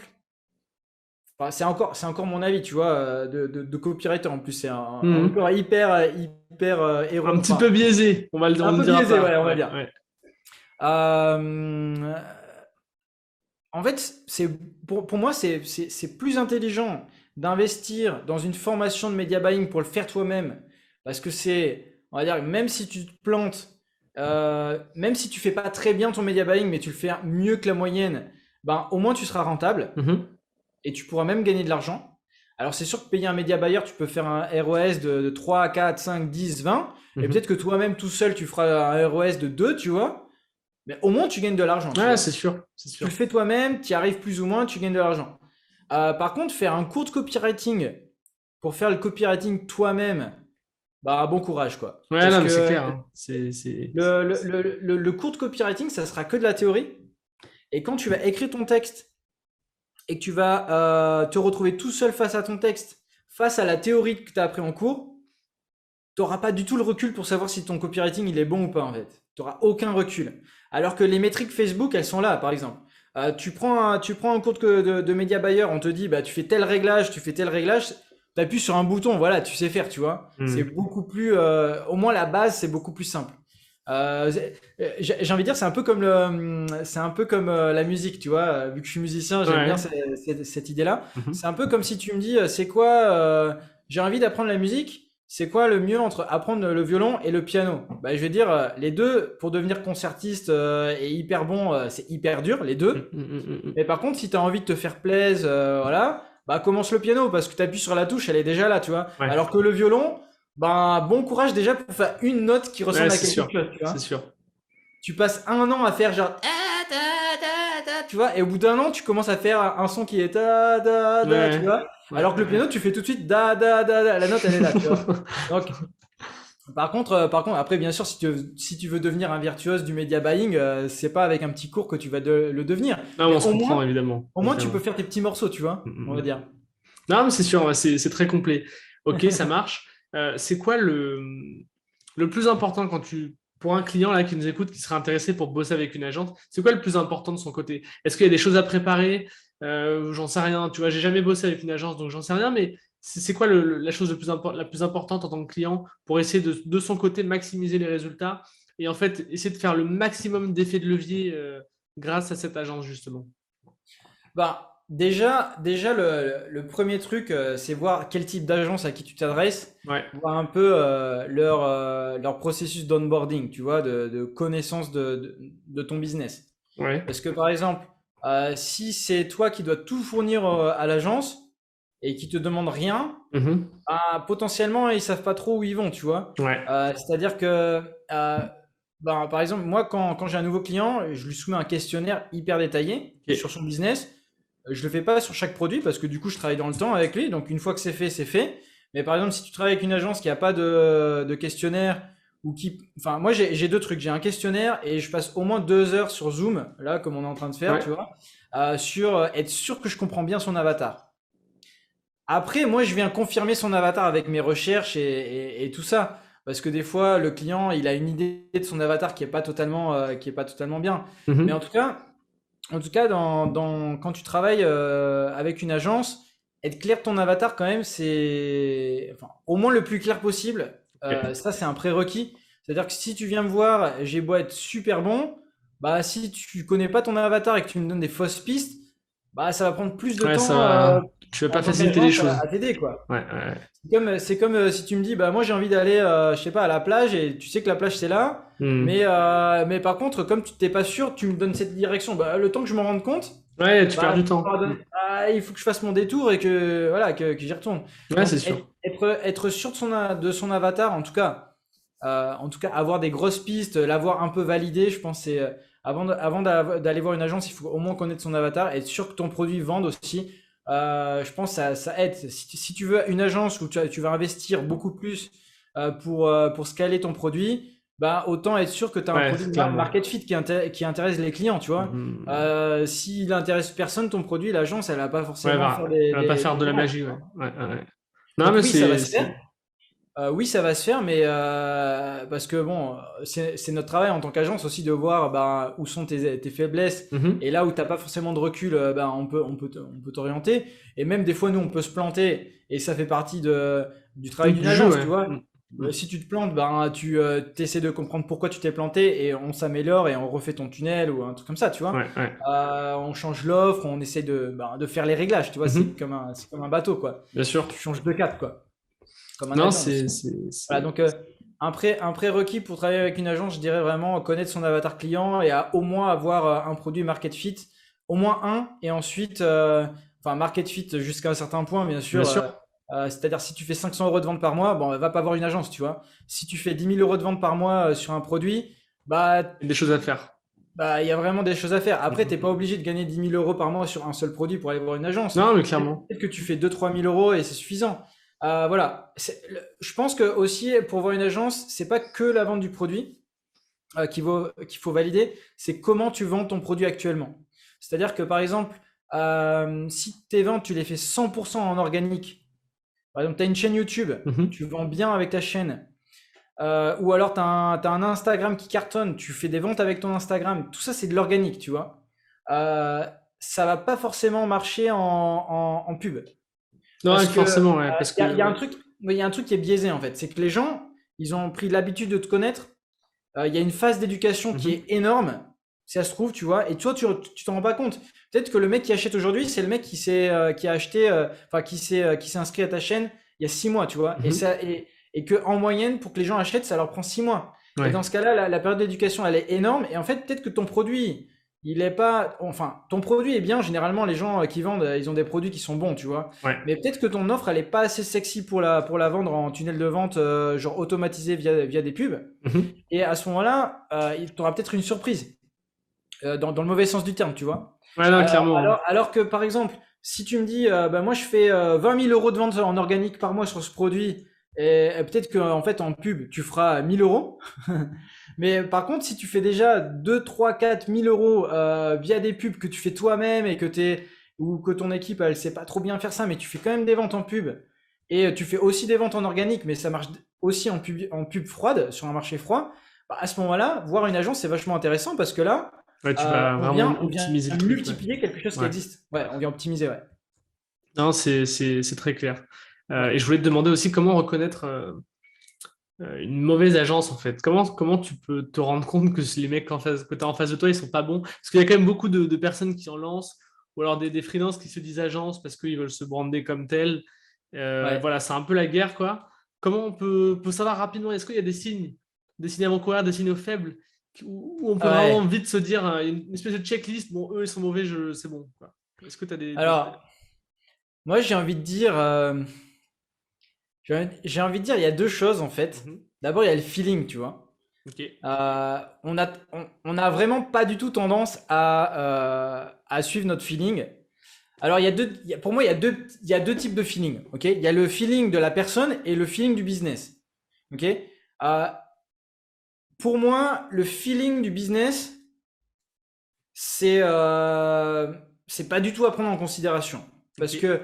Enfin, c'est encore mon avis, tu vois, de copywriter en plus. C'est Mhm. encore hyper Un erroné. petit Enfin, peu biaisé, on un ne peu dira biaisé, ouais, pas. on va Ouais, dire. ouais. Euh, En fait, pour moi, c'est plus intelligent d'investir dans une formation de media buying pour le faire toi-même. Parce que on va dire, même si tu te plantes, même si tu fais pas très bien ton media buying, mais tu le fais mieux que la moyenne, ben, au moins tu seras rentable Mhm. et tu pourras même gagner de l'argent. Alors, c'est sûr que payer un média buyer, tu peux faire un ROS de 3, 4, 5, 10, 20. Et Mhm. peut-être que toi-même, tout seul, tu feras un ROS de 2, tu vois. Mais au moins, tu gagnes de l'argent, tu Ouais, vois. c'est sûr, c'est Tu le sûr. fais toi-même, tu y arrives plus ou moins, tu gagnes de l'argent. Par contre, faire un cours de copywriting pour faire le copywriting toi-même, bah bon courage quoi. Ouais, Parce non, mais c'est que clair, hein. le cours de copywriting, ça sera que de la théorie. Et quand tu vas écrire ton texte et que tu vas te retrouver tout seul face à ton texte, face à la théorie que tu as appris en cours, tu n'auras pas du tout le recul pour savoir si ton copywriting il est bon ou pas en fait. Tu n'auras aucun recul. Alors que les métriques Facebook, elles sont là, par exemple. Tu prends un cours de Media Buyer, on te dit, bah, tu fais tel réglage, tu appuies sur un bouton, voilà, tu sais faire, tu vois. C'est Mhm. beaucoup plus, au moins la base, c'est beaucoup plus simple. J'ai envie de dire, c'est un peu comme la musique, tu vois. Vu que je suis musicien, j'aime bien Ouais. cette idée-là. Mhm. C'est un peu comme si tu me dis, j'ai envie d'apprendre la musique. C'est quoi le mieux entre apprendre le violon et le piano? Bah, je vais dire, les deux, pour devenir concertiste et hyper bon, c'est hyper dur, les Mhm. deux. Mhm. Mhm. Mais par contre, si tu as envie de te faire plaisir, voilà, bah commence le piano parce que tu appuies sur la touche, elle est déjà là, tu vois. Ouais, Alors que le violon, bah bon courage déjà pour faire une note qui ouais, ressemble à c'est quelque sûr, chose, tu c'est vois. sûr. Tu passes un an à faire genre tu vois, et au bout d'un an, tu commences à faire un son qui est tu Ouais, vois. ouais, Alors que le ouais. piano, tu fais tout de suite la note elle est là, tu vois. Donc par contre, après, bien sûr, si tu veux devenir un virtuose du media buying, c'est pas avec un petit cours que tu vas le devenir. Non, mais Mais on se comprend, évidemment, au moins, tu peux évidemment. faire tes petits morceaux, tu vois, Mhm. on va Mhm. dire. Non, mais c'est sûr, ouais, c'est très complet. Ok, ça marche. C'est quoi le plus important pour un client là qui nous écoute, qui serait intéressé pour bosser avec une agence, c'est quoi le plus important de son côté? Est-ce qu'il y a des choses à préparer? J'en sais rien. Tu vois, j'ai jamais bossé avec une agence, donc j'en sais rien. Mais c'est quoi la chose la plus importante en tant que client pour essayer de son côté maximiser les résultats et en fait essayer de faire le maximum d'effets de levier grâce à cette agence justement. Bah, déjà le premier truc, c'est voir quel type d'agence à qui tu t'adresses, Ouais, voir un peu leur processus d'onboarding, tu vois, de connaissance de ton business. ouais. Parce que par exemple, si c'est toi qui dois tout fournir à l'agence et qui te demande rien, Mhm. bah, potentiellement ils savent pas trop où ils vont, tu vois. Ouais. C'est-à-dire que, bah, par exemple, moi quand j'ai un nouveau client, je lui soumets un questionnaire hyper détaillé sur Ok. son business. Je le fais pas sur chaque produit parce que du coup je travaille dans le temps avec lui. Donc une fois que c'est fait, c'est fait. Mais par exemple, si tu travailles avec une agence qui a pas de questionnaire ou enfin moi j'ai deux trucs. J'ai un questionnaire et je passe au moins 2 heures sur Zoom, là comme on est en train de faire, Ouais. tu vois, sur être sûr que je comprends bien son avatar. Après, moi je viens confirmer son avatar avec mes recherches et tout ça. Parce que des fois, le client, il a une idée de son avatar qui est pas totalement bien. Mais Mhm. en tout cas, quand tu travailles avec une agence, être clair de ton avatar quand même, c'est enfin, au moins le plus clair possible. Ok. Ça, c'est un prérequis. C'est-à-dire que si tu viens me voir, j'ai beau être super bon, bah si tu connais pas ton avatar et que tu me donnes des fausses pistes, bah ça va prendre plus de Ouais, temps tu vas en pas tant faciliter les qu'agence choses. à t'aider, quoi. Ouais, ouais. C'est comme si tu me dis, bah moi j'ai envie d'aller, je sais pas, à la plage et tu sais que la plage c'est là, Mhm. mais par contre, comme tu t'es pas sûr, tu me donnes cette direction. Bah, le temps que je m'en rende compte, Ouais, tu perds bah, du temps. Mhm. il faut que je fasse mon détour et que voilà que j'y retourne. Ouais, Donc c'est sûr. être sûr de son avatar, en tout cas avoir des grosses pistes, l'avoir un peu validé, je pense c'est D'aller voir une agence, il faut au moins connaître son avatar et être sûr que ton produit vende aussi. Je pense que ça aide. Si tu veux une agence où tu vas investir beaucoup plus pour scaler ton produit, bah, autant être sûr que tu as un Ouais, produit clairement. market fit qui intéresse les clients, tu vois. S'il intéresse personne, ton produit, l'agence, elle va pas Ouais, forcément faire des, elle va pas des, faire des de la ventes, tu magie, ouais. vois. Ouais. Non, Donc mais oui, ça va c'est, se faire. c'est... Oui, ça va se faire, mais parce que bon, c'est notre travail en tant qu'agence aussi de voir bah, où sont tes faiblesses Mhm. et là où t'as pas forcément de recul, bah, on peut t'orienter. Et même des fois, nous, on peut se planter et ça fait partie du travail d'une Du jeu, agence, ouais. tu vois. Mm. Si tu te plantes, ben, tu essaies de comprendre pourquoi tu t'es planté et on s'améliore et on refait ton tunnel ou un truc comme ça, tu vois. Ouais. On change l'offre, on essaie de faire les réglages, tu vois. Mhm. C'est comme un bateau, quoi. Bien sûr. Tu changes de cap, quoi. Comme un Non, avion aussi. Voilà, donc un prérequis pour travailler avec une agence, je dirais vraiment connaître son avatar client et au moins avoir un produit market fit, au moins un, et ensuite, enfin market fit jusqu'à un certain point, bien bien sûr. sûr. C'est-à-dire si tu fais 500 euros de vente par mois, bon, va pas voir une agence, tu vois. Si tu fais 10 000 euros de vente par mois sur un produit, bah Il y a des choses à faire. il y a vraiment des choses à faire. Après, t'es pas Mhm. obligé de gagner 10 000 euros par mois sur un seul produit pour aller voir une agence. Non, mais Peut-être clairement. que tu fais 2 000 3 000 euros et c'est suffisant. Voilà. Je pense que aussi, pour voir une agence, c'est pas que la vente du produit qu'il faut valider, c'est comment tu vends ton produit actuellement. C'est-à-dire que par exemple, si tes ventes, tu les fais 100% en organique, par exemple, tu as une chaîne YouTube, Mhm. tu vends bien avec ta chaîne, ou alors t'as un Instagram qui cartonne, tu fais des ventes avec ton Instagram, tout ça c'est de l'organique, tu vois. Ça va pas forcément marcher en pub. Non, ouais, Parce que forcément, ouais, parce il y que, a, y a un ouais. truc, il y a un truc qui est biaisé en fait, c'est que les gens, ils ont pris l'habitude de te connaître. Il y a une phase d'éducation qui est Mhm. énorme, si ça se trouve, tu vois, et toi, tu t'en rends pas compte. Peut-être que le mec qui achète aujourd'hui, c'est le mec qui a acheté, enfin, qui s'est inscrit à ta chaîne il y a 6 mois, tu vois, Mhm. et que en moyenne, pour que les gens achètent, ça leur prend 6 mois. Et Ouais. dans ce cas-là, la période d'éducation, elle est énorme, et en fait, peut-être que ton produit, il est pas, enfin, ton produit est bien. Généralement, les gens qui vendent, ils ont des produits qui sont bons, tu vois. Ouais. Mais peut-être que ton offre, elle est pas assez sexy pour la vendre en tunnel de vente, genre automatisé via des pubs. Mhm. Et à ce moment-là, tu auras peut-être une surprise, dans le mauvais sens du terme, tu vois. Ouais, non, clairement. Alors que, par exemple, si tu me dis, bah, moi, je fais 20 000 euros de vente en organique par mois sur ce produit, et peut-être qu'en fait, en pub, tu feras 1 000 euros. Mais par contre, si tu fais déjà 2, 3, 4 000 euros via des pubs que tu fais toi-même et ou que ton équipe, elle sait pas trop bien faire ça, mais tu fais quand même des ventes en pub, et tu fais aussi des ventes en organique, mais ça marche aussi en pub froide, sur un marché froid, bah, à ce moment-là, voir une agence, c'est vachement intéressant parce que là, Ouais, tu vas on vraiment vient, on vient optimiser le truc, ouais. multiplier quelque chose qui Ouais. existe. Ouais, on vient optimiser, ouais. Non, c'est très clair. Ouais. Et je voulais te demander aussi comment reconnaître une mauvaise agence, en fait. Comment tu peux te rendre compte que les mecs que tu as en face de toi, ils sont pas bons? Parce qu'il y a quand même beaucoup de personnes qui en lancent, ou alors des freelances qui se disent agences parce qu'ils veulent se brander comme tel. Ouais. Voilà, c'est un peu la guerre, quoi. Comment peut savoir rapidement, est-ce qu'il y a des signes avant-coureurs, des signaux faibles, où on peut vraiment Ouais. vite se dire une espèce de checklist, bon, eux, ils sont mauvais, c'est bon, quoi. Est-ce que tu as des idées? Alors, moi, j'ai envie de dire, j'ai envie de dire, il y a deux choses en fait. Mhm. D'abord, il y a le feeling, tu vois. Ok. On a vraiment pas du tout tendance à suivre notre feeling. Alors, pour moi, il y a deux types de feeling. Ok, il y a le feeling de la personne et le feeling du business. Ok. Pour moi, le feeling du business, c'est c'est pas du tout à prendre en considération. Ok. Parce que,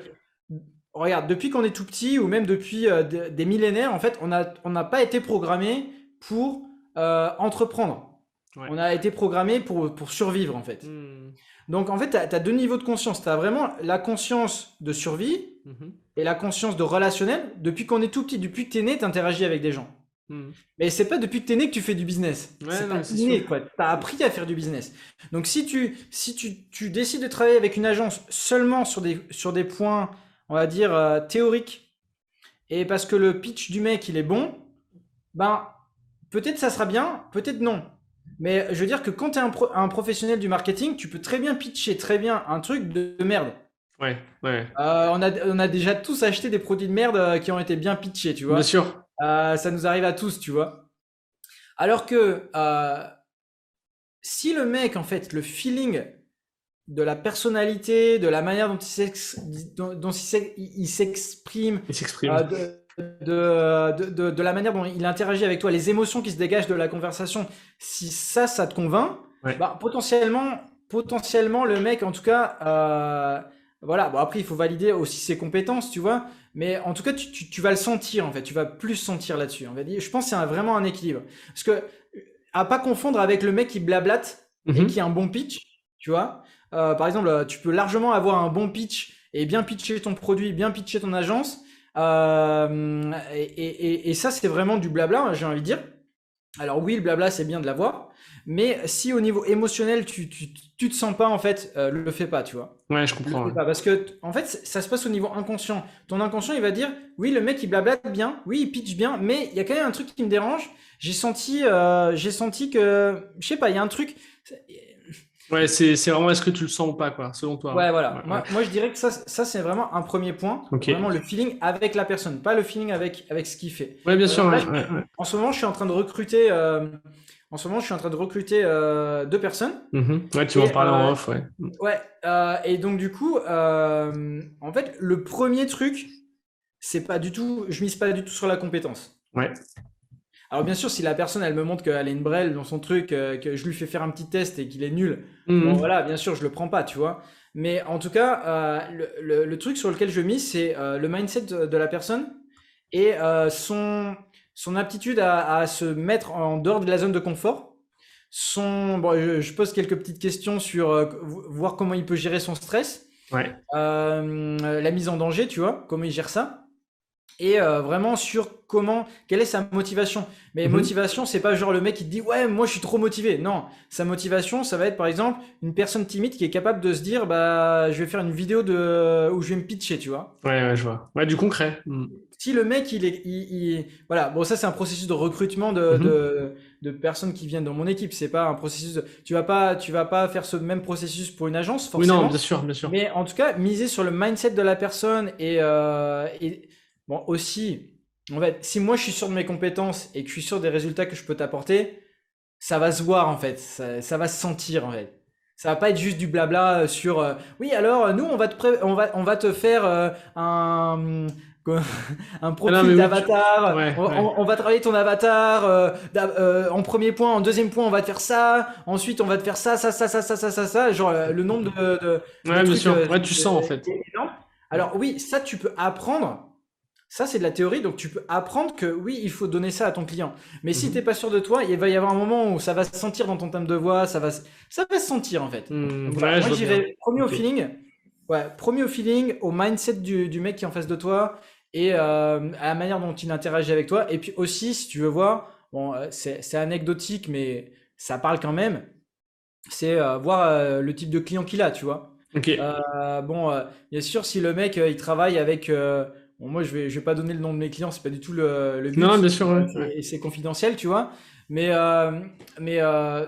regarde, depuis qu'on est tout petit, ou même depuis des millénaires, en fait, on n'a pas été programmé pour entreprendre. Ouais. On a été programmé pour survivre, en fait. Hmm. Donc, en fait, tu as deux niveaux de conscience. Tu as vraiment la conscience de survie Mhm. et la conscience de relationnel. Depuis qu'on est tout petit, depuis que tu es né, tu interagis avec des gens. Hmm. Mais c'est pas depuis que t'es né que tu fais du business. Ouais, C'est non, pas mais c'est sûr. inné, quoi. T'as appris à faire du business. Donc si tu décides de travailler avec une agence seulement sur des points, on va dire, théoriques, et parce que le pitch du mec, il est bon, ben, peut-être ça sera bien, peut-être non. Mais je veux dire que quand t'es un professionnel du marketing, tu peux très bien pitcher très bien un truc de merde. Ouais. On a déjà tous acheté des produits de merde qui ont été bien pitchés, tu Bien vois. sûr. Ça nous arrive à tous, tu vois. Alors que si le mec, en fait, le feeling de la personnalité, de la manière dont il s'exprime, Il s'exprime. euh, de la manière dont il interagit avec toi, les émotions qui se dégagent de la conversation, si ça te convainc, Ouais. bah, potentiellement, le mec, en tout cas, voilà. Bon, après, il faut valider aussi ses compétences, tu vois. Mais en tout cas, tu vas le sentir, en fait. Tu vas plus sentir là-dessus. Je pense que c'est vraiment un équilibre. Parce que, à pas confondre avec le mec qui blablate et qui a un bon pitch, tu vois. Par exemple, tu peux largement avoir un bon pitch et bien pitcher ton produit, bien pitcher ton agence. Et ça, c'est vraiment du blabla, j'ai envie de dire. Alors oui, le blabla, c'est bien de l'avoir. Mais si au niveau émotionnel, tu te sens pas, en fait, le fais pas, tu vois. Ouais, je Le comprends. fais pas. Parce que, en fait, ça se passe au niveau inconscient. Ton inconscient, il va dire, oui, le mec, il blablate bien, oui, il pitch bien, mais il y a quand même un truc qui me dérange. J'ai senti que, je sais pas, il y a un truc. Ouais, c'est vraiment est-ce que tu le sens ou pas, quoi, selon toi. Ouais, voilà. Ouais, ouais. Moi, je dirais que ça c'est vraiment un premier point. Ok. Vraiment le feeling avec la personne, pas le feeling avec ce qu'il fait. Ouais, bien sûr. Là, Ouais, ouais, ouais. en ce moment, je suis en train de recruter. En ce moment, je suis en train de recruter deux personnes. Ouais, tu m'en Et parlais en off, ouais. ouais. Et donc du coup, en fait, le premier truc, c'est pas du tout. Je mise pas du tout sur la compétence. Ouais. Alors bien sûr, si la personne, elle me montre qu'elle a une brêle dans son truc, que je lui fais faire un petit test et qu'il est nul, bon Mhm. voilà, bien sûr, je le prends pas, tu vois. Mais en tout cas, le truc sur lequel je mise, c'est le mindset de la personne et son aptitude à se mettre en dehors de la zone de confort. Bon, je pose quelques petites questions sur voir comment il peut gérer son stress, Ouais. la mise en danger, tu vois, comment il gère ça et vraiment sur quelle est sa motivation. Mais Mhm. motivation, c'est pas genre le mec qui te dit ouais, moi je suis trop motivé. Non, sa motivation, ça va être par exemple une personne timide qui est capable de se dire bah je vais faire une vidéo où je vais me pitcher, tu vois. Ouais, ouais, je vois. Ouais, du concret. Mhm. Si le mec voilà, bon ça c'est un processus de recrutement de, Mhm. de, de personnes qui viennent dans mon équipe. C'est pas un processus tu vas pas faire ce même processus pour une agence Oui, non, forcément. bien sûr, bien sûr. Mais en tout cas, miser sur le mindset de la personne et bon aussi, en fait, si moi je suis sûr de mes compétences et que je suis sûr des résultats que je peux t'apporter, ça va se voir en fait, ça va se sentir en fait. Ça va pas être juste du blabla sur oui alors nous on va te faire quoi, un Ah non, mais profil oui, d'avatar, ouais, on, ouais. on- on va travailler ton avatar en premier point, en deuxième point on va te faire ça, ensuite on va te faire ça, genre le nombre de Ouais, bien trucs sûr. Ouais, tu sens, en fait. est énorme. Ouais. Alors oui, ça tu peux apprendre. Ça, c'est de la théorie, donc tu peux apprendre que oui, il faut donner ça à ton client. Mais si tu n'es Mhm. pas sûr de toi, il va y avoir un moment où ça va se sentir dans ton thème de voix, ça va se sentir en fait. Donc voilà, Ouais, je moi vois bien. j'irai premier au Ok. feeling, ouais, premier au feeling, au mindset du mec qui est en face de toi et à la manière dont il interagit avec toi. Et puis aussi, si tu veux voir, bon, c'est anecdotique, mais ça parle quand même, c'est voir le type de client qu'il a, tu vois. Ok. Bon, bien sûr, si le mec il travaille avec, bon, moi je vais pas donner le nom de mes clients, c'est pas du tout le Non, bien but, sûr, ouais. Ouais, et c'est confidentiel, tu vois. Mais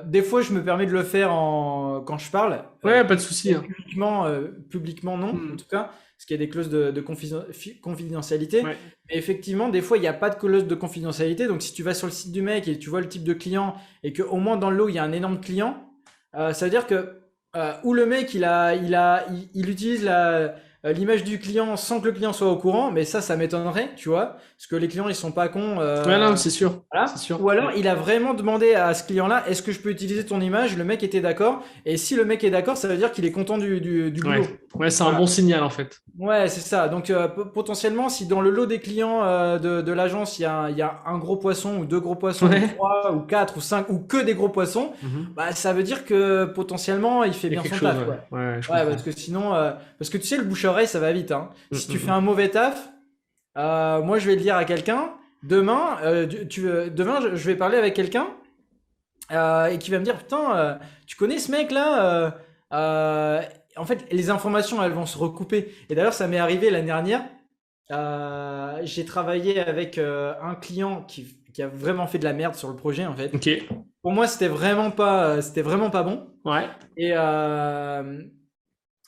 des fois, je me permets de le faire quand je parle, ouais, pas de souci, hein. publiquement non, en Hmm. tout cas, parce qu'il y a des clauses de confidentialité. Ouais. Mais effectivement, des fois, il n'y a pas de clause de confidentialité. Donc, si tu vas sur le site du mec et tu vois le type de client et que au moins dans le lot il y a un énorme client, ça veut dire que où le mec il utilise l'image du client sans que le client soit au courant, mais ça m'étonnerait, tu vois, parce que les clients ils sont pas cons. Ouais, non, c'est sûr. C'est Voilà. sûr. Ou alors il a vraiment demandé à ce client-là, est-ce que je peux utiliser ton image? Le mec était d'accord, et si le mec est d'accord, ça veut dire qu'il est content du Ouais. boulot. Ouais, c'est un Voilà. bon signal, en fait. Ouais, c'est ça. Donc potentiellement, si dans le lot des clients de l'agence, il y a un gros poisson ou deux gros poissons ou Ouais. trois ou quatre ou cinq ou que des gros poissons, Mhm. bah ça veut dire que potentiellement il fait Il y a bien quelque son chose, taf, ouais. quoi. Ouais, je Ouais, parce comprends. que sinon, parce que tu sais, le bouche à oreille, ça va vite, hein. Mm, Si tu mm, fais mm. un mauvais taf, moi je vais le dire à quelqu'un. Demain, demain, je vais parler avec quelqu'un et qui va me dire, putain, tu connais ce mec-là? Euh, en fait, les informations, elles vont se recouper. Et d'ailleurs, ça m'est arrivé l'année dernière. J'ai travaillé avec un client qui a vraiment fait de la merde sur le projet, en fait. Ok. Pour moi, c'était vraiment pas bon. Ouais. Et, euh,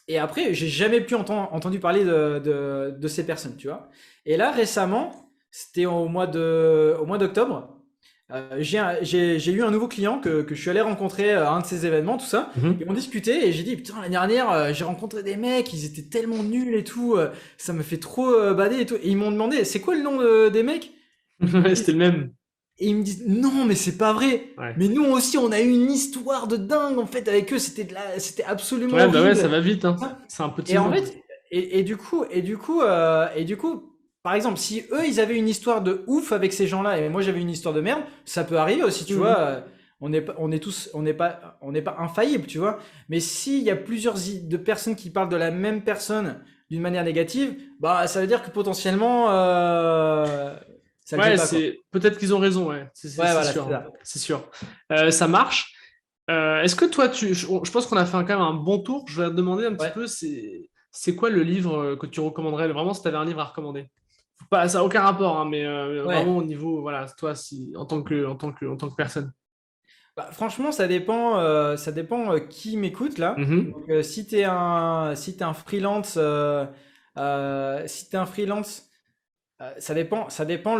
et après, j'ai jamais plus entendu parler de ces personnes, tu vois. Et là, récemment, c'était au mois d'octobre. j'ai eu un nouveau client que je suis allé rencontrer à un de ces événements, tout ça. Mhm. Et on discutait et j'ai dit, putain, l'année dernière, j'ai rencontré des mecs, ils étaient tellement nuls et tout, ça me fait trop bader et tout. Et ils m'ont demandé, c'est quoi le nom des mecs? Ils me Ouais, c'était disent, le même. et ils me disent, non, mais c'est pas vrai. Ouais. Mais nous aussi, on a eu une histoire de dingue, en fait, avec eux, c'était absolument Ouais, bah ouais, ça horrible. va vite, hein. C'est un petit Et en monde. fait, et du coup, par exemple, si eux, ils avaient une histoire de ouf avec ces gens-là, et moi j'avais une histoire de merde, ça peut arriver aussi, tu vois. Mhm. On n'est pas infaillible, tu vois. Mais s'il y a de personnes qui parlent de la même personne d'une manière négative, bah, ça veut dire que potentiellement, ça le fait Ouais, pas, quoi. c'est peut-être qu'ils ont raison, ouais. Ouais, C'est voilà, c'est sûr, hein. ça. C'est sûr. Ça marche. Est-ce que toi, je pense qu'on a fait quand même un bon tour. Je vais te demander un petit Ouais. peu, c'est quoi le livre que tu recommanderais, vraiment, si tu avais un livre à recommander? Pas, ça n'a aucun rapport, hein, mais vraiment Ouais. au niveau, voilà, toi, si, en tant que personne. Bah, franchement, ça dépend qui m'écoute là. Mhm. Donc, si t'es un freelance, si t'es un freelance, ça dépend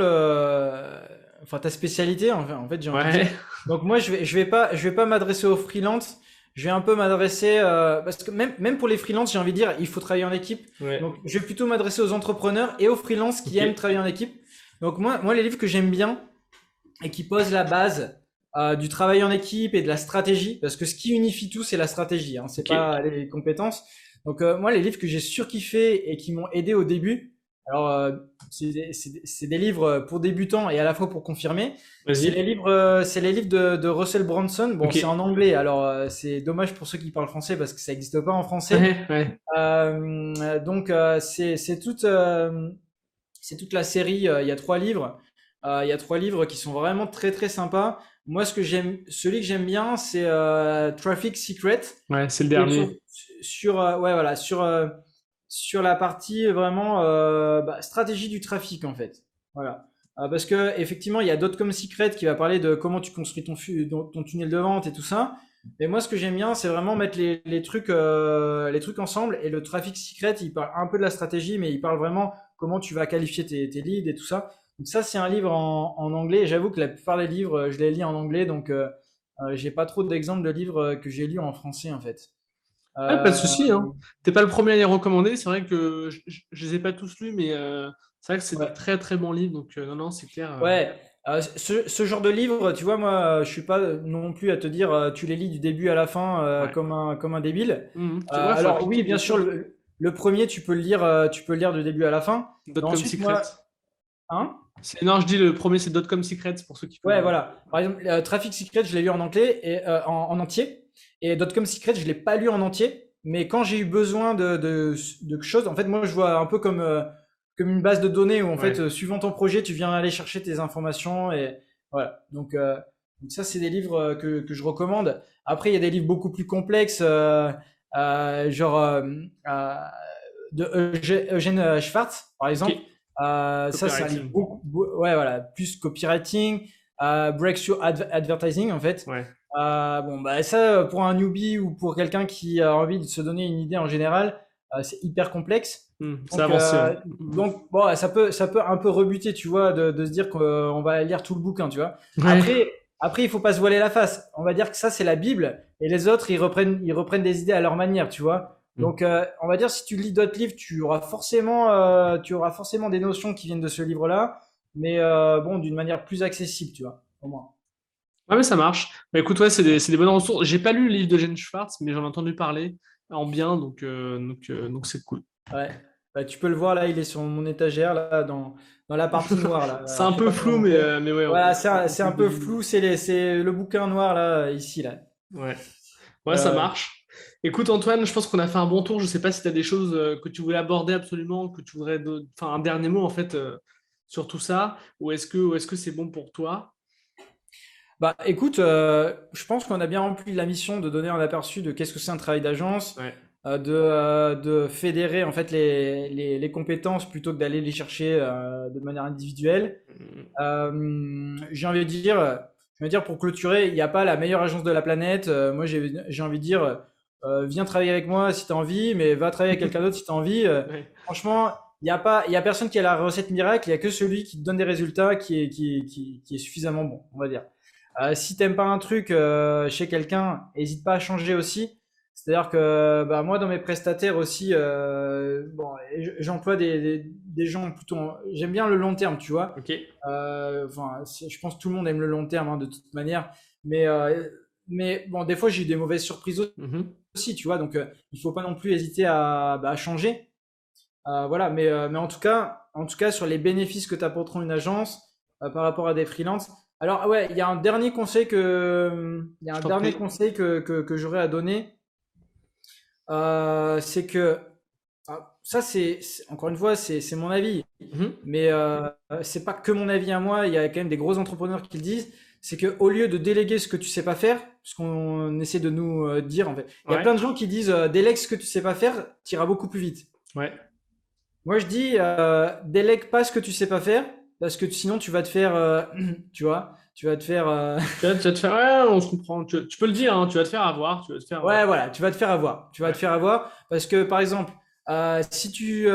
enfin ta spécialité en fait, j'ai envie de dire. Ouais. Donc moi, je vais pas m'adresser aux freelances. Je vais un peu m'adresser parce que même pour les freelances, j'ai envie de dire, il faut travailler en équipe. Ouais. Donc, je vais plutôt m'adresser aux entrepreneurs et aux freelances qui Ok. aiment travailler en équipe. Donc moi, les livres que j'aime bien et qui posent la base du travail en équipe et de la stratégie, parce que ce qui unifie tout, c'est la stratégie, hein, c'est Ok. pas les compétences. Donc moi, les livres que j'ai surkiffé et qui m'ont aidé au début, alors c'est des livres pour débutants et à la fois pour confirmer. Vas-y. C'est les livres de Russell Brunson. Bon, Ok. c'est en anglais, alors c'est dommage pour ceux qui parlent français parce que ça n'existe pas en français. Ouais, ouais. Donc c'est toute la série. Il y a trois livres. Il y a trois livres qui sont vraiment très très sympas. Moi, celui que j'aime bien, c'est Traffic Secret, Ouais, c'est le qui est dernier. ouais voilà sur la partie vraiment stratégie du trafic en fait. Voilà. Parce que effectivement, il y a Dotcom Secret qui va parler de comment tu construis ton tunnel de vente et tout ça. Mais moi, ce que j'aime bien, c'est vraiment mettre les trucs ensemble. Et le Traffic Secret, il parle un peu de la stratégie, mais il parle vraiment comment tu vas qualifier tes leads et tout ça. Donc ça, c'est un livre en anglais. Et j'avoue que la plupart des livres, je les lis en anglais, donc j'ai pas trop d'exemples de livres que j'ai lus en français en fait. Ouais, pas de Euh, souci, hein. T'es pas le premier à les recommander. C'est vrai que je les ai pas tous lus, mais c'est vrai que c'est des ouais. très très bons livres. Donc non, non, c'est clair. Ouais, ce genre de livre, tu vois, moi, je suis pas non plus à te dire, tu les lis du début à la fin Ouais. comme un débile. Mhm. Ouais, faut Alors oui, appliquer, bien bien sûr, sûr. le premier, tu peux le lire du début à la fin. Mais Dotcom ensuite, Secret. moi, hein? Non, je dis le premier, c'est Dotcom Secrets pour ceux qui Ouais, connaissent. voilà. Par exemple, Traffic Secret, je l'ai lu en anglais et en entier. Et Dotcom Secret, je l'ai pas lu en entier. Mais quand j'ai eu besoin de choses, en fait, moi, je vois un peu comme une base de données où, en fait, Ouais. suivant ton projet, tu viens aller chercher tes informations et voilà. Donc ça, c'est des livres que je recommande. Après, il y a des livres beaucoup plus complexes, genre de Eugène Schwartz, par Ok. exemple. Ça, c'est un livre Copywriting. ouais, voilà, plus copywriting, advertising en fait. Ouais. Bon, bah ça, pour un newbie ou pour quelqu'un qui a envie de se donner une idée en général, c'est hyper complexe. C'est avancé, ouais. Mhm. Bon, ça peut un peu rebuter, tu vois, de se dire qu'on va lire tout le bouquin, tu vois. Ouais. Après, il faut pas se voiler la face. On va dire que ça, c'est la Bible, et les autres, ils reprennent des idées à leur manière, tu vois. Mhm. Donc, on va dire, si tu lis d'autres livres, tu auras forcément des notions qui viennent de ce livre-là, mais bon, d'une manière plus accessible, tu vois, au moins. Ouais, mais ça marche. Bah, écoute, ouais, c'est des bonnes ressources. J'ai pas lu le livre de Jen Schwartz, mais j'en ai entendu parler en bien, donc c'est cool. Ouais. Bah, tu peux le voir là, il est sur mon étagère là, dans la partie noire là. C'est Alors, un je sais peu pas comment flou, montrer. mais ouais, Voilà, on c'est peut un le peu deviner. flou, c'est le bouquin noir là, ici là. Ouais. Ouais, ça Euh, marche. Écoute, Antoine, je pense qu'on a fait un bon tour. Je sais pas si tu as des choses que tu voulais aborder absolument, que tu voudrais, enfin, un dernier mot en fait sur tout ça, ou est-ce que c'est bon pour toi? Bah écoute, je pense qu'on a bien rempli la mission de donner un aperçu de qu'est-ce que c'est un travail d'agence, Ouais. de fédérer en fait les compétences plutôt que d'aller les chercher de manière individuelle. J'ai envie de dire pour clôturer, il n'y a pas la meilleure agence de la planète. Moi, j'ai envie de dire, viens travailler avec moi si tu as envie, mais va travailler avec quelqu'un d'autre si tu as envie. Ouais. Franchement, il y a personne qui a la recette miracle, il y a que celui qui te donne des résultats qui est suffisamment bon, on va dire. Si t'aimes pas un truc chez quelqu'un, n'hésite pas à changer aussi. C'est-à-dire que bah, moi, dans mes prestataires aussi, bon, j'emploie des gens plutôt. J'aime bien le long terme, tu vois. Ok. Enfin, je pense que tout le monde aime le long terme hein, de toute manière. Mais bon, des fois, j'ai eu des mauvaises surprises Mhm. aussi, tu vois. Donc, il faut pas non plus hésiter à changer. Voilà, mais en tout cas, sur les bénéfices que t'apporteront une agence par rapport à des freelances. Alors, ouais, il y a Je un t'en dernier prie. conseil que j'aurais à donner, c'est que ça, encore une fois, c'est mon avis, Mhm. mais c'est pas que mon avis à moi. Il y a quand même des gros entrepreneurs qui le disent. C'est que au lieu de déléguer ce que tu sais pas faire, ce qu'on essaie de nous dire en fait, il y a Ouais. plein de gens qui disent délègue ce que tu sais pas faire, t'iras beaucoup plus vite. Ouais. Moi, je dis, délègue pas ce que tu sais pas faire, parce que sinon tu vas te faire, tu vois, tu vas te faire, Tu vas te faire, ouais, on se comprend. Tu peux le dire, hein, tu vas te faire avoir. Tu vas te faire. ouais, voilà, tu vas te faire avoir, tu vas te Ouais. faire avoir, parce que par exemple, si tu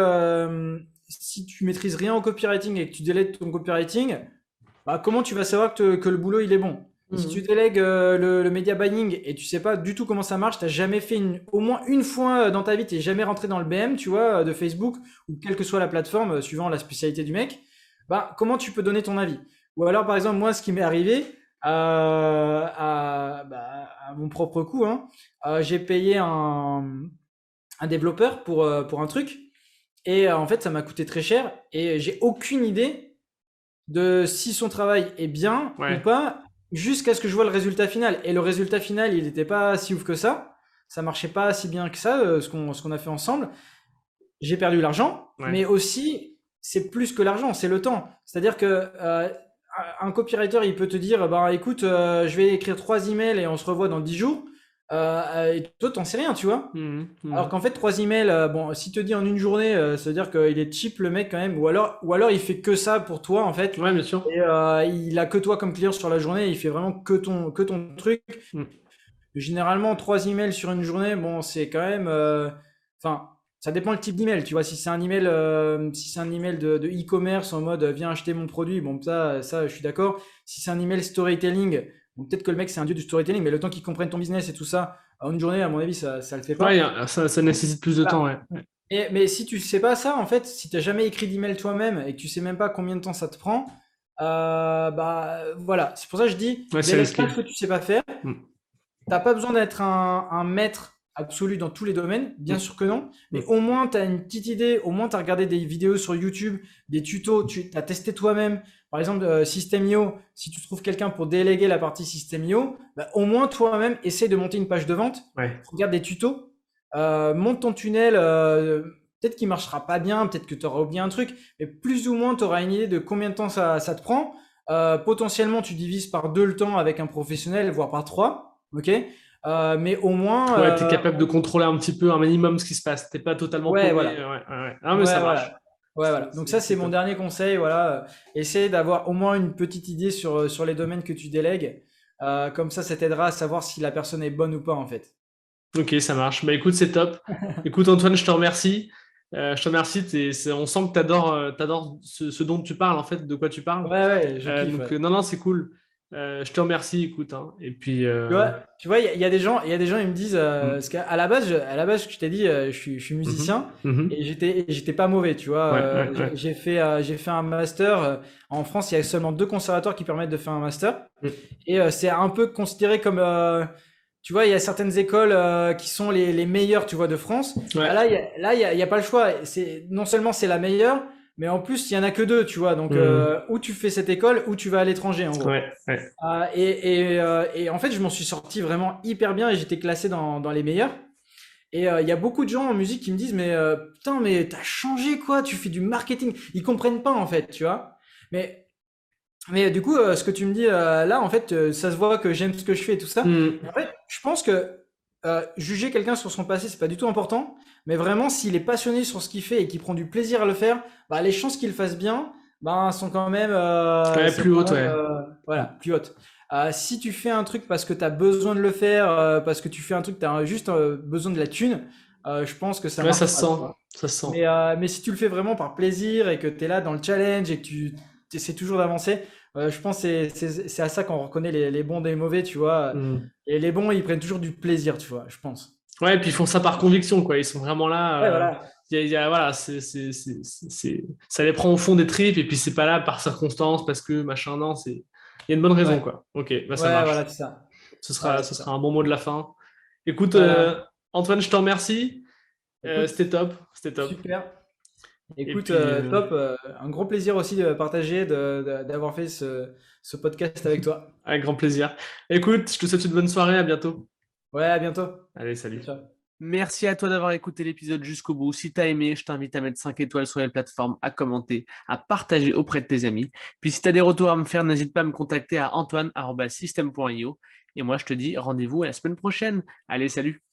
maîtrises rien au copywriting et que tu délègues ton copywriting, bah, comment tu vas savoir que le boulot il est bon? Si tu Mhm. délègues le media buying et tu sais pas du tout comment ça marche, t'as jamais fait au moins une fois dans ta vie, t'es jamais rentré dans le BM, tu vois, de Facebook ou quelle que soit la plateforme, suivant la spécialité du mec, bah comment tu peux donner ton avis? Ou alors par exemple moi, ce qui m'est arrivé à mon propre coût, hein, j'ai payé un développeur pour un truc et en fait ça m'a coûté très cher et j'ai aucune idée de si son travail est bien ou Ouais. pas, jusqu'à ce que je vois le résultat final. Et le résultat final, il n'était pas si ouf que ça. Ça marchait pas si bien que ça, ce qu'on a fait ensemble. J'ai perdu l'argent, Ouais. mais aussi, c'est plus que l'argent, c'est le temps. C'est-à-dire que un copywriter, il peut te dire, bah écoute, je vais écrire 3 emails et on se revoit dans 10 jours. Et toi, t'en sais rien, tu vois. Mhm. Alors Mhm. qu'en fait, 3 emails, bon, si te dit en une journée, ça veut dire qu'il est cheap le mec quand même, ou alors il fait que ça pour toi en fait, Ouais, bien sûr. et il a que toi comme client sur la journée, il fait vraiment que ton truc. Mhm. Généralement, 3 emails sur une journée, bon, c'est quand même, enfin, ça dépend le type d'email, tu vois. Si c'est un email de e-commerce en mode viens acheter mon produit, bon, ça, je suis d'accord. Si c'est un email storytelling, bon, peut-être que le mec c'est un dieu du storytelling, mais le temps qu'il comprenne ton business et tout ça, en une journée, à mon avis, ça le fait Ouais, pas. ça nécessite plus de temps, Voilà. ouais. Ouais. Mais si tu sais pas ça, en fait, si tu n'as jamais écrit d'email toi-même et que tu sais même pas combien de temps ça te prend, bah voilà. C'est pour ça que je dis, Ouais, c'est délègue pas ce risqué. que tu sais pas faire. Mhm. T'as pas besoin d'être un maître absolu dans tous les domaines, bien Mhm. sûr que non. Mais Mhm. au moins, tu as une petite idée, au moins, tu as regardé des vidéos sur YouTube, des tutos, tu as testé toi-même. Par exemple, System.io, si tu trouves quelqu'un pour déléguer la partie System.io, bah, au moins toi-même, essaie de monter une page de vente, Ouais. regarde des tutos, monte ton tunnel. Peut-être qu'il marchera pas bien, peut-être que tu auras oublié un truc, mais plus ou moins, tu auras une idée de combien de temps ça te prend. Potentiellement, tu divises par 2 le temps avec un professionnel, voire par 3. Ok. Mais au moins, Ouais, t'es capable de contrôler un petit peu, un minimum ce qui se passe. T'es pas totalement ouais, paumé. voilà. Ouais, ouais, ouais. Ah, mais ça Ouais, marche. voilà. Ouais, voilà. Donc ça, c'est C'est mon top. dernier conseil. Voilà. Essaye d'avoir au moins une petite idée sur les domaines que tu délègues. Comme ça t'aidera à savoir si la personne est bonne ou pas, en fait. Ok, ça marche. Bah écoute, c'est top. Écoute, Antoine, je te remercie. Je te remercie. On sent que t'adores ce dont tu parles, en fait, de quoi tu parles. Ouais, ouais, je kiffe. Ouais. Non, non, c'est cool. Je te remercie, écoute, hein. Et puis, Il y a des gens, ils me disent, mm, parce à la base, je t'ai dit, je suis mhm, musicien mhm. et j'étais pas mauvais, tu vois. Ouais, ouais, ouais. J'ai fait un master. En France, il y a seulement 2 conservatoires qui permettent de faire un master. Mm. Et c'est un peu considéré comme, tu vois, il y a certaines écoles qui sont les meilleures, tu vois, de France. Bah Ouais. il y a pas le choix. C'est non seulement c'est la meilleure, mais en plus il y en a que deux, tu vois. Donc Mm. ou tu fais cette école, ou tu vas à l'étranger, en gros. Ouais, ouais. Et en fait, je m'en suis sorti vraiment hyper bien et j'étais classé dans les meilleurs. Et il y a beaucoup de gens en musique qui me disent, mais putain, mais t'as changé quoi? Tu fais du marketing. Ils comprennent pas en fait, tu vois. Mais du coup, ce que tu me dis là, en fait, ça se voit que j'aime ce que je fais et tout ça. Mm. Mais en fait, je pense que juger quelqu'un sur son passé, c'est pas du tout important. Mais vraiment, s'il est passionné sur ce qu'il fait et qu'il prend du plaisir à le faire, bah, les chances qu'il le fasse bien, bah, Ouais, sont plus quand haute, même ouais. Mm. voilà, plus hautes. Si tu fais un truc parce que tu as besoin de le faire, parce que tu fais un truc, tu as juste besoin de la thune, je pense que ça Ouais, ça se marche pas, sent. tu vois. Ça se sent. Mais si tu le fais vraiment par plaisir et que tu es là dans le challenge et que tu essaies toujours d'avancer, je pense que c'est à ça qu'on reconnaît les bons des mauvais, tu vois. Hmm. Et les bons, ils prennent toujours du plaisir, tu vois, je pense. Ouais, et puis ils font ça par conviction, quoi. Ils sont vraiment Ouais, là. voilà. Voilà, ça les prend au fond des tripes, et puis c'est pas là par circonstance, parce que machin, non, il y a une bonne raison, Ouais, quoi. Ok, bah ça ouais, marche. voilà, c'est ça. Ce Voilà, sera, ce c'est sera ça. un bon mot de la fin. Écoute, Voilà. Antoine, je te remercie. Écoute, C'était top, c'était top. super. Et Écoute, puis, top. Un gros plaisir aussi de partager, d'avoir fait ce podcast avec toi. avec grand plaisir. Écoute, je te souhaite une bonne soirée, à bientôt. Ouais, à bientôt. Allez, Ciao, salut. ciao. Merci à toi d'avoir écouté l'épisode jusqu'au bout. Si tu as aimé, je t'invite à mettre 5 étoiles sur les plateformes, à commenter, à partager auprès de tes amis. Puis si tu as des retours à me faire, n'hésite pas à me contacter à antoine@system.io. Et moi, je te dis rendez-vous à la semaine prochaine. Allez, salut!